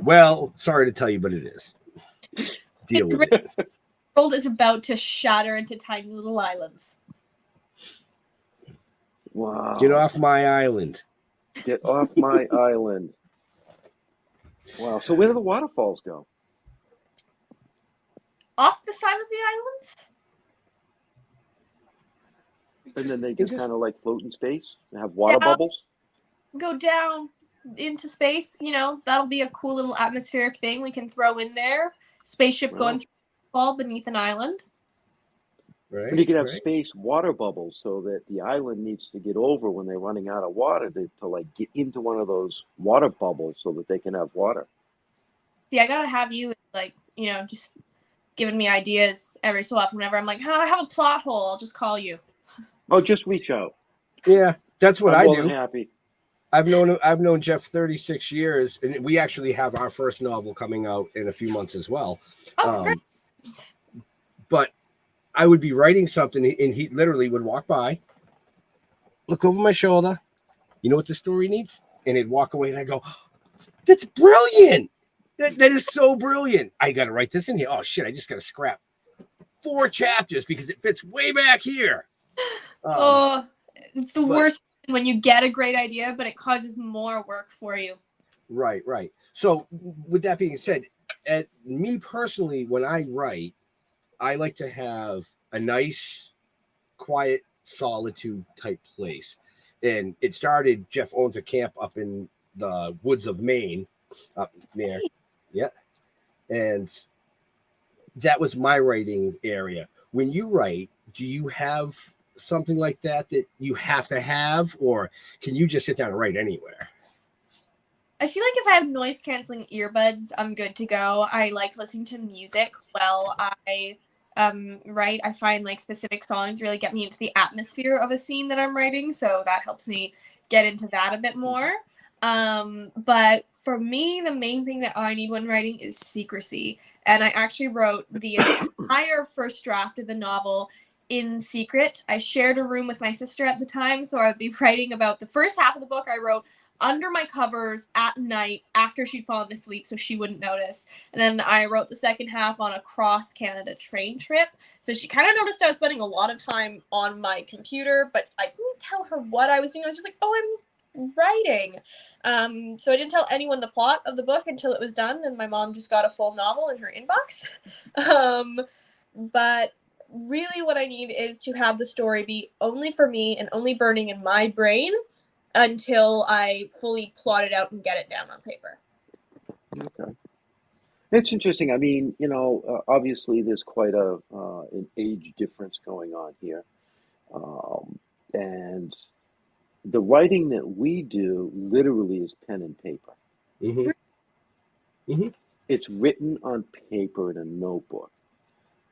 well, sorry to tell you, but it is. Deal with it. The world is about to shatter into tiny little islands. Wow. Get off my island. Get off my island. Wow. So where do the waterfalls go? Off the side of the islands? And then they just kind of like float in space and have water bubbles? Go down into space, that'll be a cool little atmospheric thing we can throw in there. Spaceship going through a wall beneath an island. Right. And you could have space water bubbles so that the island needs to get over when they're running out of water to like get into one of those water bubbles so that they can have water. See, I gotta have you just giving me ideas every so often. Whenever I'm like, I have a plot hole, I'll just call you. Oh, just reach out. Yeah, that's what I'm I more do. than happy. I've known Jeff 36 years, and we actually have our first novel coming out in a few months as well. Oh, great. But I would be writing something, and he literally would walk by, look over my shoulder. You know what the story needs? And he'd walk away, and I go, "That's brilliant! That is so brilliant! I got to write this in here. Oh shit! I just got to scrap 4 chapters because it fits way back here." It's the worst when you get a great idea, but it causes more work for you. Right. So, with that being said, me personally, when I write, I like to have a nice, quiet, solitude type place. And it started, Jeff owns a camp up in the woods of Maine, up there. Yeah. And that was my writing area. When you write, do you have something like that you have to have, or can you just sit down and write anywhere? I feel like if I have noise canceling earbuds, I'm good to go. I like listening to music while I write. I find like specific songs really get me into the atmosphere of a scene that I'm writing, so that helps me get into that a bit more. But for me, the main thing that I need when writing is secrecy. And I actually wrote the entire first draft of the novel in secret. I shared a room with my sister at the time, so I'd be writing about the first half of the book I wrote under my covers at night after she'd fallen asleep so she wouldn't notice. And then I wrote the second half on a cross-Canada train trip. So she kind of noticed I was spending a lot of time on my computer, but I didn't tell her what I was doing. I was just like, I'm writing. So I didn't tell anyone the plot of the book until it was done, and my mom just got a full novel in her inbox. But really what I need is to have the story be only for me and only burning in my brain until I fully plot it out and get it down on paper. Okay. It's interesting. I mean, obviously there's quite an age difference going on here. And the writing that we do literally is pen and paper. Mm-hmm. Mhm. It's written on paper in a notebook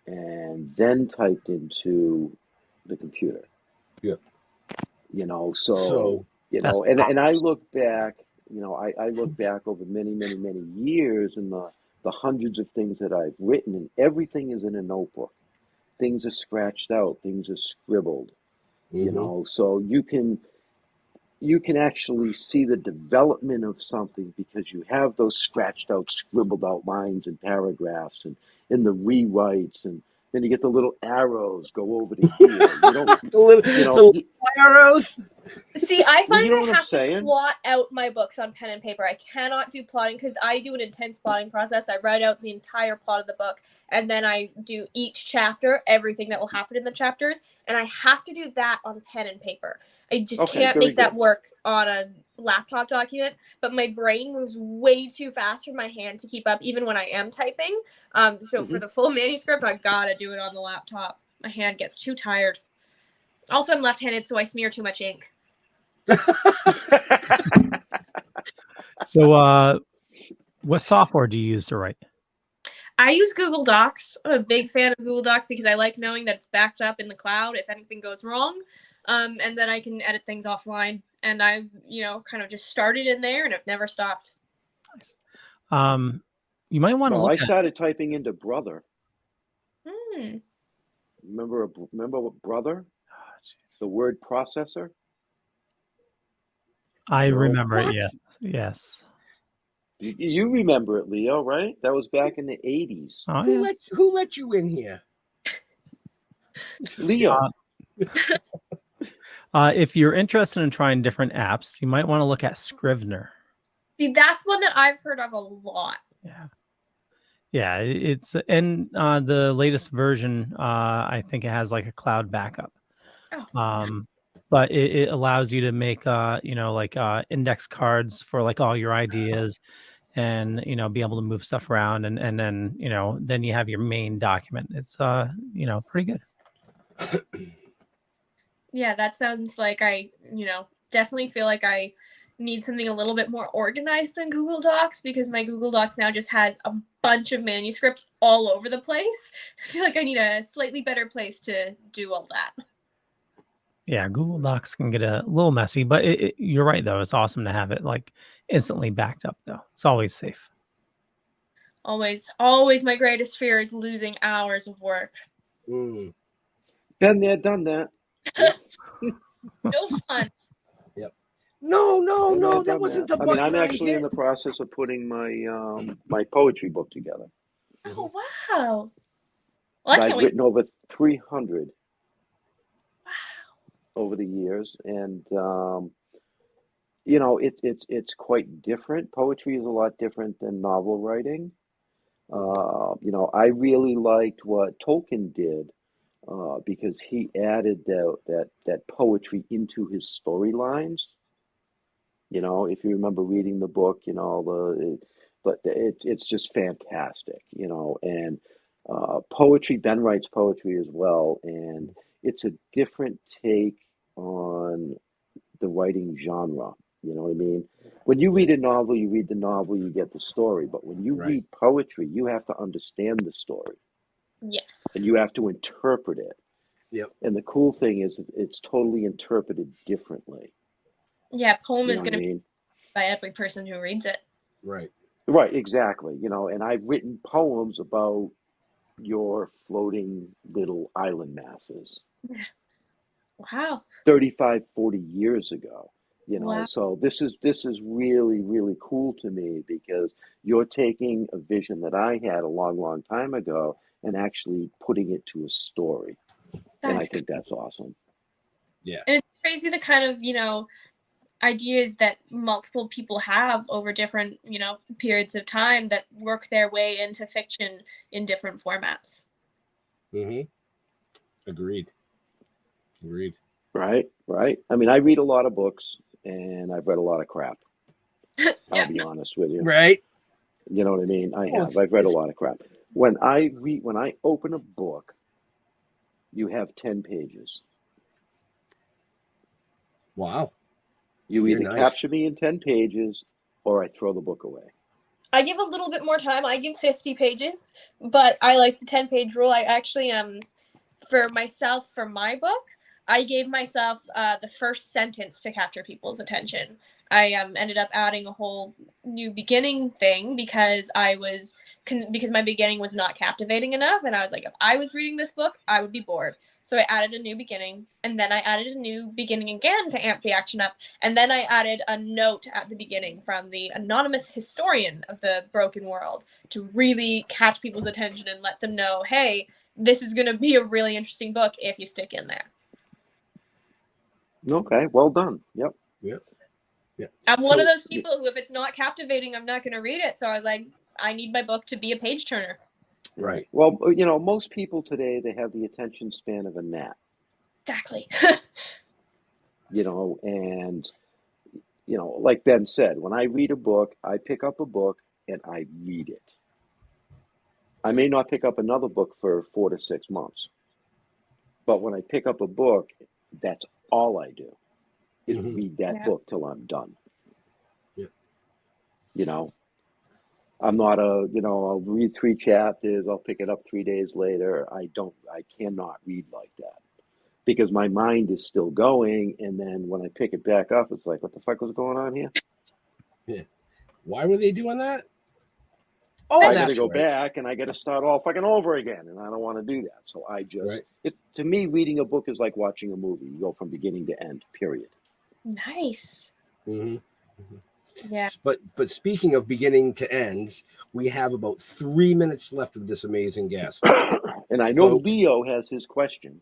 and then typed into the computer. Yeah. So That's and I hours. look back, I look back over many, many, many years and the hundreds of things that I've written, and everything is in a notebook. Things are scratched out, things are scribbled, Mhm. so you can actually see the development of something because you have those scratched out, scribbled out lines and paragraphs and in the rewrites, and then you get the little arrows go over to here. You don't, the little, you the know, little you, arrows. See, I you find know I what I'm have to saying? plot out my books on pen and paper. I cannot do plotting because I do an intense plotting process. I write out the entire plot of the book, and then I do each chapter, everything that will happen in the chapters, and I have to do that on pen and paper. I just Okay, can't very make that good. work on a laptop document, but my brain moves way too fast for my hand to keep up, even when I am typing. So for Hmm. the full manuscript, I gotta do it on the laptop. My hand gets too tired. Also, I'm left-handed, so I smear too much ink. So, what software do you use to write? I use Google Docs. I'm a big fan of Google Docs because I like knowing that it's backed up in the cloud if anything goes wrong, and then I can edit things offline. And I, kind of just started in there and have never stopped. Nice. You might want to Well, look I at. started typing into Brother. Hmm. Remember what Brother? Oh, jeez. The word processor? I No. remember it. What? Yes. Yes. You remember it, Leo, right? That was back in the 80s. Oh yeah. Who let you in here? Leo. If you're interested in trying different apps, you might want to look at Scrivener. See, that's one that I've heard of a lot. Yeah. Yeah, it's in the latest version. I think it has like a cloud backup. Oh, But it allows you to make like index cards for like all your ideas, and be able to move stuff around, and then then you have your main document. It's pretty good. yeah, that sounds like I, definitely feel like I need something a little bit more organized than Google Docs because my Google Docs now just has a bunch of manuscripts all over the place. I feel like I need a slightly better place to do all that. Yeah, Google Docs can get a little messy, but you're right though. It's awesome to have it like instantly backed up though. It's always safe. Always my greatest fear is losing hours of work. Mm. Been there, done that. No fun. Yep. No, Been there, that done wasn't that. the I mean, button I'm I actually in hit. the process of putting my poetry book together. Oh, wow. Well, I can't I've wait. written over 300 over the years, and it's quite different. Poetry is a lot different than novel writing. I really liked what Tolkien did because he added that poetry into his storylines. If you remember reading the book, but it's just fantastic, and poetry. Ben writes poetry as well, and it's a different take on the writing genre. You know what I mean? When you read a novel, you read the novel, you get the story. But when you Right. read poetry, you have to understand the story and Yes. you have to interpret it. Yep. And the cool thing is it's totally interpreted differently. Yeah, poem You is know what going I to be mean? by every person who reads it. Right. Right, exactly. And I've written poems about your floating little island masses Wow. 35, 40 years ago. Wow. So this is really, really cool to me because you're taking a vision that I had a long, long time ago and actually putting it to a story. And I That's think that's awesome. Yeah. And it's crazy the kind of, ideas that multiple people have over different, periods of time that work their way into fiction in different formats. Mm-hmm. Agreed. Right, right. I mean, I read a lot of books and I've read a lot of crap. I'll Yeah. be honest with you. Right. You know what I mean? I Well, have. I've read a lot of crap. When I open a book, you have 10 pages. Wow. You You're either nice. capture me in 10 pages or I throw the book away. I give a little bit more time. I give 50 pages, but I like the 10-page rule. I actually for myself, for my book, I gave myself the first sentence to capture people's attention. I ended up adding a whole new beginning thing because because my beginning was not captivating enough, and I was like, if I was reading this book, I would be bored. So I added a new beginning, and then I added a new beginning again to amp the action up, and then I added a note at the beginning from the anonymous historian of the broken world to really catch people's attention and let them know, hey, this is going to be a really interesting book if you stick in there. Okay, well done. Yep. I'm one of those people who, if it's not captivating, I'm not going to read it. So I was like, I need my book to be a page turner. Right. Well, most people today, they have the attention span of a gnat. Exactly. And like Ben said, when I read a book, I pick up a book and I read it. I may not pick up another book for 4 to 6 months, but when I pick up a book, that's all I do is read that book till I'm done. Yeah. I'm not I'll read 3 chapters, I'll pick it up 3 days later. I cannot read like that because my mind is still going. And then when I pick it back up, it's like, what the fuck was going on here? Yeah. Why were they doing that? Oh, I got to go back and I got to start all fucking over again. And I don't want to do that. So I just, to me, reading a book is like watching a movie. You go from beginning to end, period. Nice. Mm-hmm. Yeah. But speaking of beginning to end, we have about 3 minutes left of this amazing guest. And I know Leo has his question.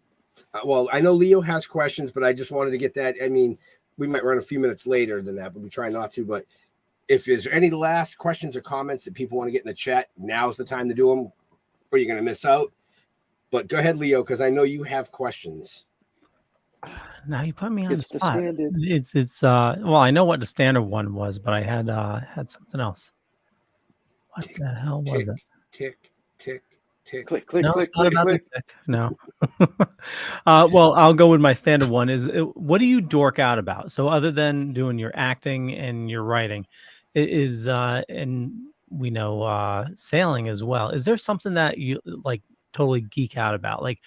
Well, I know Leo has questions, but I just wanted to get that. I mean, we might run a few minutes later than that, but we try not to. But if there's any last questions or comments that people want to get in the chat, now's the time to do them, or you're going to miss out. But go ahead, Leo, because I know you have questions. Now you put me on the spot. Standard. It's well, I know what the standard one was, but I had something else. What the hell was it? Tick, tick, tick. Click, No, click, it's not click, about the click. tick. No. Well, I'll go with my standard one. What do you dork out about? So other than doing your acting and your writing, and we know sailing as well. Is there something that you like totally geek out about? Like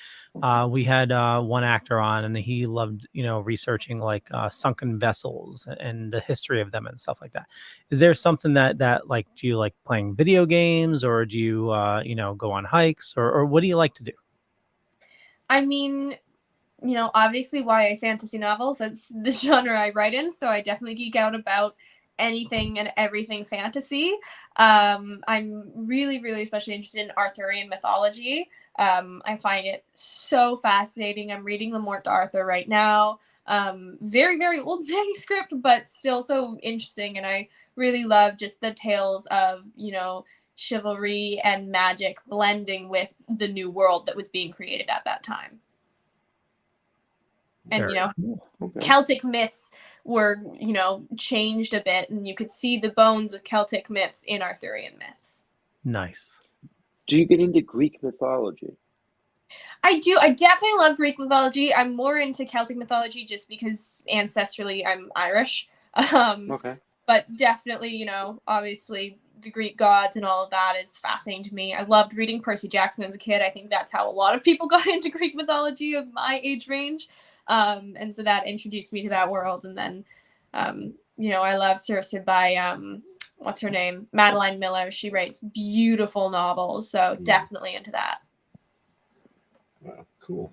we had one actor on and he loved researching like sunken vessels and the history of them and stuff like that. Is there something that like, do you like playing video games, or do you go on hikes, or what do you like to do? I mean, obviously YA fantasy novels, that's the genre I write in, so I definitely geek out about anything and everything fantasy. I'm really, really especially interested in Arthurian mythology. I find it so fascinating. I'm reading the Morte d'Arthur right now. Very, very old manuscript, but still so interesting. And I really love just the tales of, chivalry and magic blending with the new world that was being created at that time. And, Celtic myths were, changed a bit, and you could see the bones of Celtic myths in Arthurian myths. Nice. Do you get into Greek mythology? I do. I definitely love Greek mythology. I'm more into Celtic mythology just because ancestrally I'm Irish. Okay. But definitely, obviously the Greek gods and all of that is fascinating to me. I loved reading Percy Jackson as a kid. I think that's how a lot of people got into Greek mythology of my age range. And so that introduced me to that world. And then, I love Circe by, what's her name? Madeline Miller. She writes beautiful novels. So definitely into that. Wow. Cool.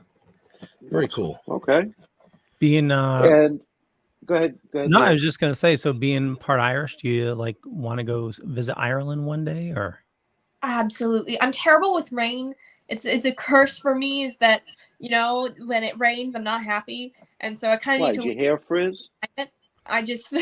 Very cool. Okay. Being, and go ahead. No, I was just going to say, so being part Irish, do you like want to go visit Ireland one day, or? Absolutely. I'm terrible with rain. It's a curse for me is that, when it rains, I'm not happy. And so I kind of need to. Your hair frizz? I just,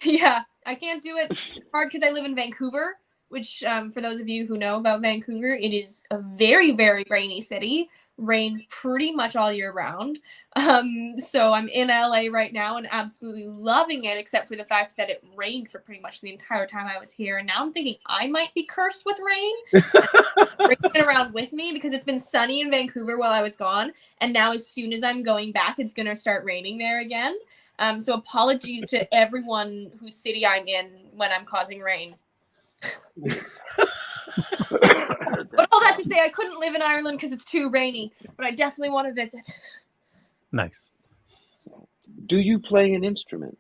yeah, I can't do it. It's hard because I live in Vancouver, which for those of you who know about Vancouver, it is a very, very rainy city. Rains pretty much all year round. So I'm in LA right now and absolutely loving it, except for the fact that it rained for pretty much the entire time I was here. And now I'm thinking I might be cursed with rain. Bringing it around with me because it's been sunny in Vancouver while I was gone. And now as soon as I'm going back, it's going to start raining there again. So apologies to everyone whose city I'm in when I'm causing rain. But all that to say, I couldn't live in Ireland because it's too rainy, but I definitely want to visit. Nice. Do you play an instrument?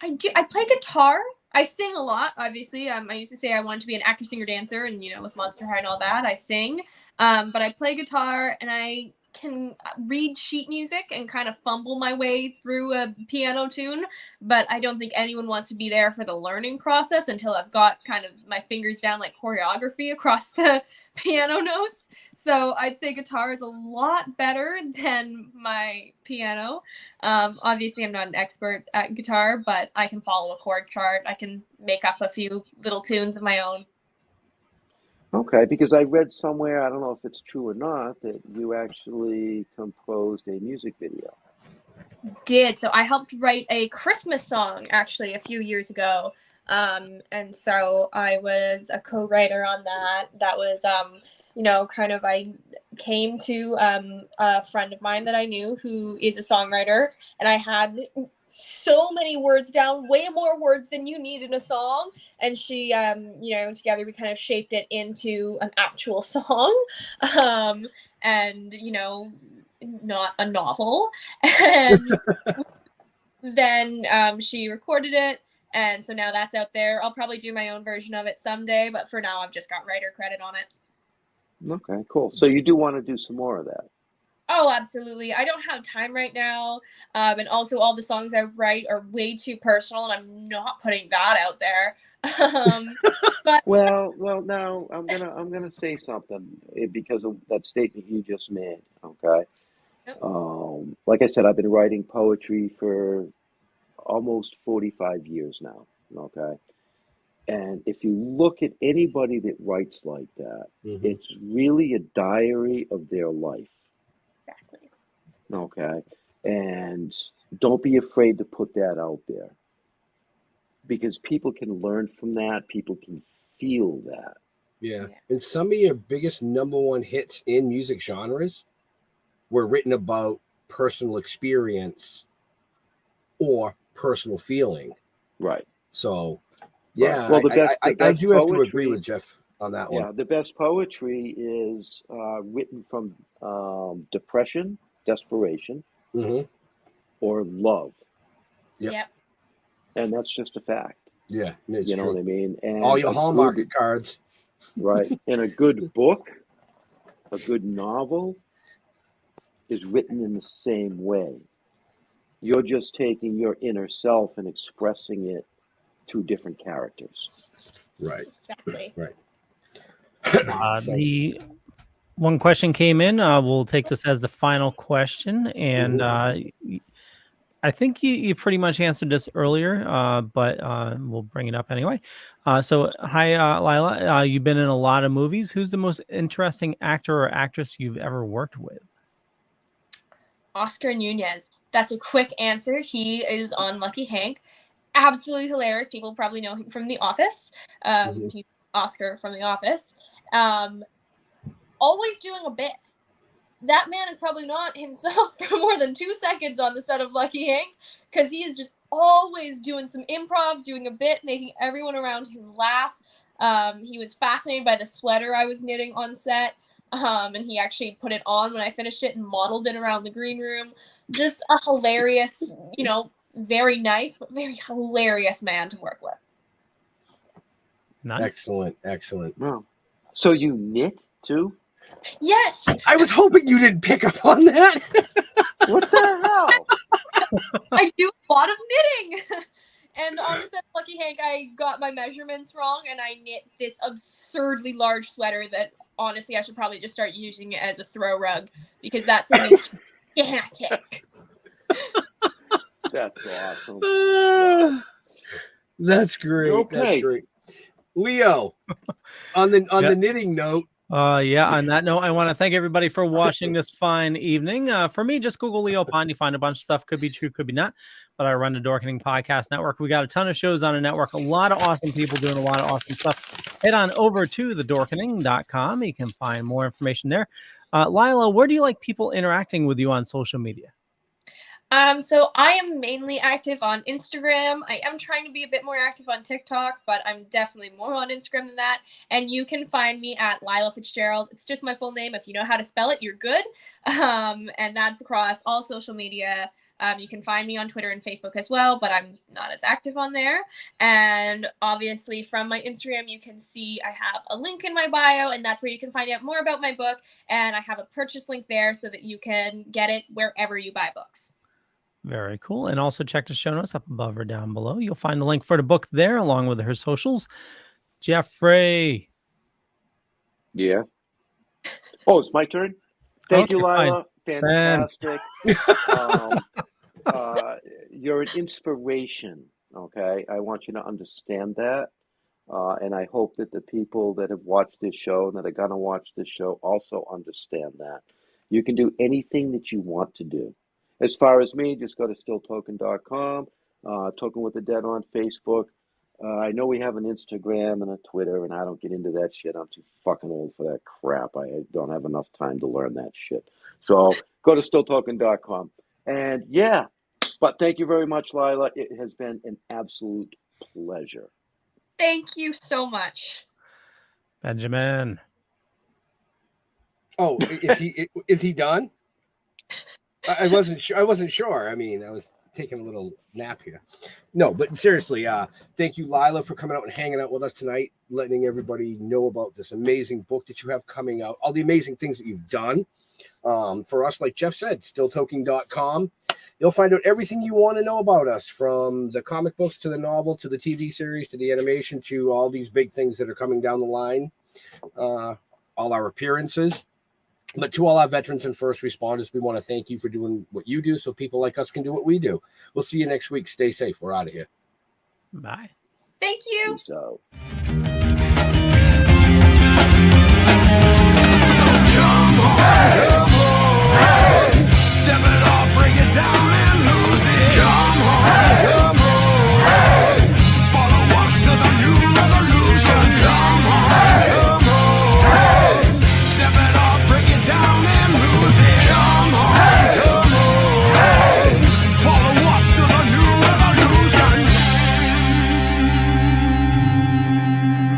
I do. I play guitar. I sing a lot, obviously. I used to say I wanted to be an actor, singer, dancer, and with Monster High and all that, I sing. But I play guitar, and I can read sheet music and kind of fumble my way through a piano tune. But I don't think anyone wants to be there for the learning process until I've got kind of my fingers down like choreography across the piano notes. So I'd say guitar is a lot better than my piano. Obviously, I'm not an expert at guitar, but I can follow a chord chart. I can make up a few little tunes of my own. Okay, because I read somewhere, I don't know if it's true or not, that you actually composed a music video. Did. So I helped write a Christmas song actually a few years ago. And so I was a co-writer on that. That was, I came to a friend of mine that I knew who is a songwriter, and I had so many words down, way more words than you need in a song. And she, together we kind of shaped it into an actual song, not a novel. And then she recorded it. And so now that's out there. I'll probably do my own version of it someday, but for now I've just got writer credit on it. Okay, cool. So you do want to do some more of that? Oh, absolutely. I don't have time right now. And also all the songs I write are way too personal, and I'm not putting that out there. But well, now I'm gonna say something because of that statement you just made. Okay. Yep. Like I said, I've been writing poetry for almost 45 years now. Okay. And if you look at anybody that writes like that, it's really a diary of their life. Exactly. Okay. And don't be afraid to put that out there, because people can learn from that. People can feel that. Yeah. And some of your biggest #1 hits in music genres were written about personal experience or personal feeling. Right. So, yeah, well, I do have to agree with Jeff on that one. Yeah, the best poetry is written from depression, desperation, or love. Yep. And that's just a fact. Yeah, you know true. what I mean? And all your Hallmark cards. Right. And a good book, a good novel is written in the same way. You're just taking your inner self and expressing it through different characters. Right. Exactly. Right. The one question came in. We'll take this as the final question. And I think you pretty much answered this earlier, but we'll bring it up anyway. So, hi, Lilah. You've been in a lot of movies. Who's the most interesting actor or actress you've ever worked with? Oscar Nunez. That's a quick answer. He is on Lucky Hank. Absolutely hilarious. People probably know him from The Office. He's Oscar from The Office. Always doing a bit. That man is probably not himself for more than 2 seconds on the set of Lucky Hank, because he is just always doing some improv, doing a bit, making everyone around him laugh. He was fascinated by the sweater I was knitting on set, and he actually put it on when I finished it and modeled it around the green room. Just a hilarious, very nice, but very hilarious man to work with. Nice. Excellent. Wow. So you knit too? Yes. I was hoping you didn't pick up on that. What the hell? I do a lot of knitting. And on the set of Lucky Hank, I got my measurements wrong, and I knit this absurdly large sweater that, honestly, I should probably just start using it as a throw rug, because that thing is gigantic. That's awesome. That's great. Okay. That's great. Leo, on the knitting note. On that note, I want to thank everybody for watching this fine evening. For me, just Google Leo Pond. You find a bunch of stuff. Could be true, could be not. But I run the Dorkening Podcast Network. We got a ton of shows on the network. A lot of awesome people doing a lot of awesome stuff. Head on over to thedorkening.com. You can find more information there. Lilah, where do you like people interacting with you on social media? So I am mainly active on Instagram. I am trying to be a bit more active on TikTok, but I'm definitely more on Instagram than that. And you can find me at Lilah Fitzgerald. It's just my full name. If you know how to spell it, you're good. And that's across all social media. You can find me on Twitter and Facebook as well, but I'm not as active on there. And obviously from my Instagram, you can see I have a link in my bio, and that's where you can find out more about my book. And I have a purchase link there so that you can get it wherever you buy books. Very cool. And also check the show notes up above or down below. You'll find the link for the book there along with her socials. Jeffrey. Yeah. Oh, it's my turn. Thank you, Okay, Lilah. Fantastic. You're an inspiration. Okay, I want you to understand that, and I hope that the people that have watched this show and that are gonna watch this show also understand that you can do anything that you want to do. As far as me, just go to stilltoking.com, Toking with the Dead on Facebook. I know we have an Instagram and a Twitter, and I don't get into that shit. I'm too fucking old for that crap. I don't have enough time to learn that shit. So go to stilltoking.com. And yeah, but thank you very much, Lilah. It has been an absolute pleasure. Thank you so much. Benjamin. Oh, is he done? I wasn't sure. I wasn't sure. I mean, I was taking a little nap here. No, but seriously, thank you, Lilah, for coming out and hanging out with us tonight, letting everybody know about this amazing book that you have coming out, all the amazing things that you've done. For us, like Jeff said, stilltoking.com. You'll find out everything you want to know about us, from the comic books to the novel to the TV series to the animation to all these big things that are coming down the line, all our appearances. But to all our veterans and first responders, we want to thank you for doing what you do so people like us can do what we do. We'll see you next week. Stay safe. We're out of here. Bye. Thank you. Peace out.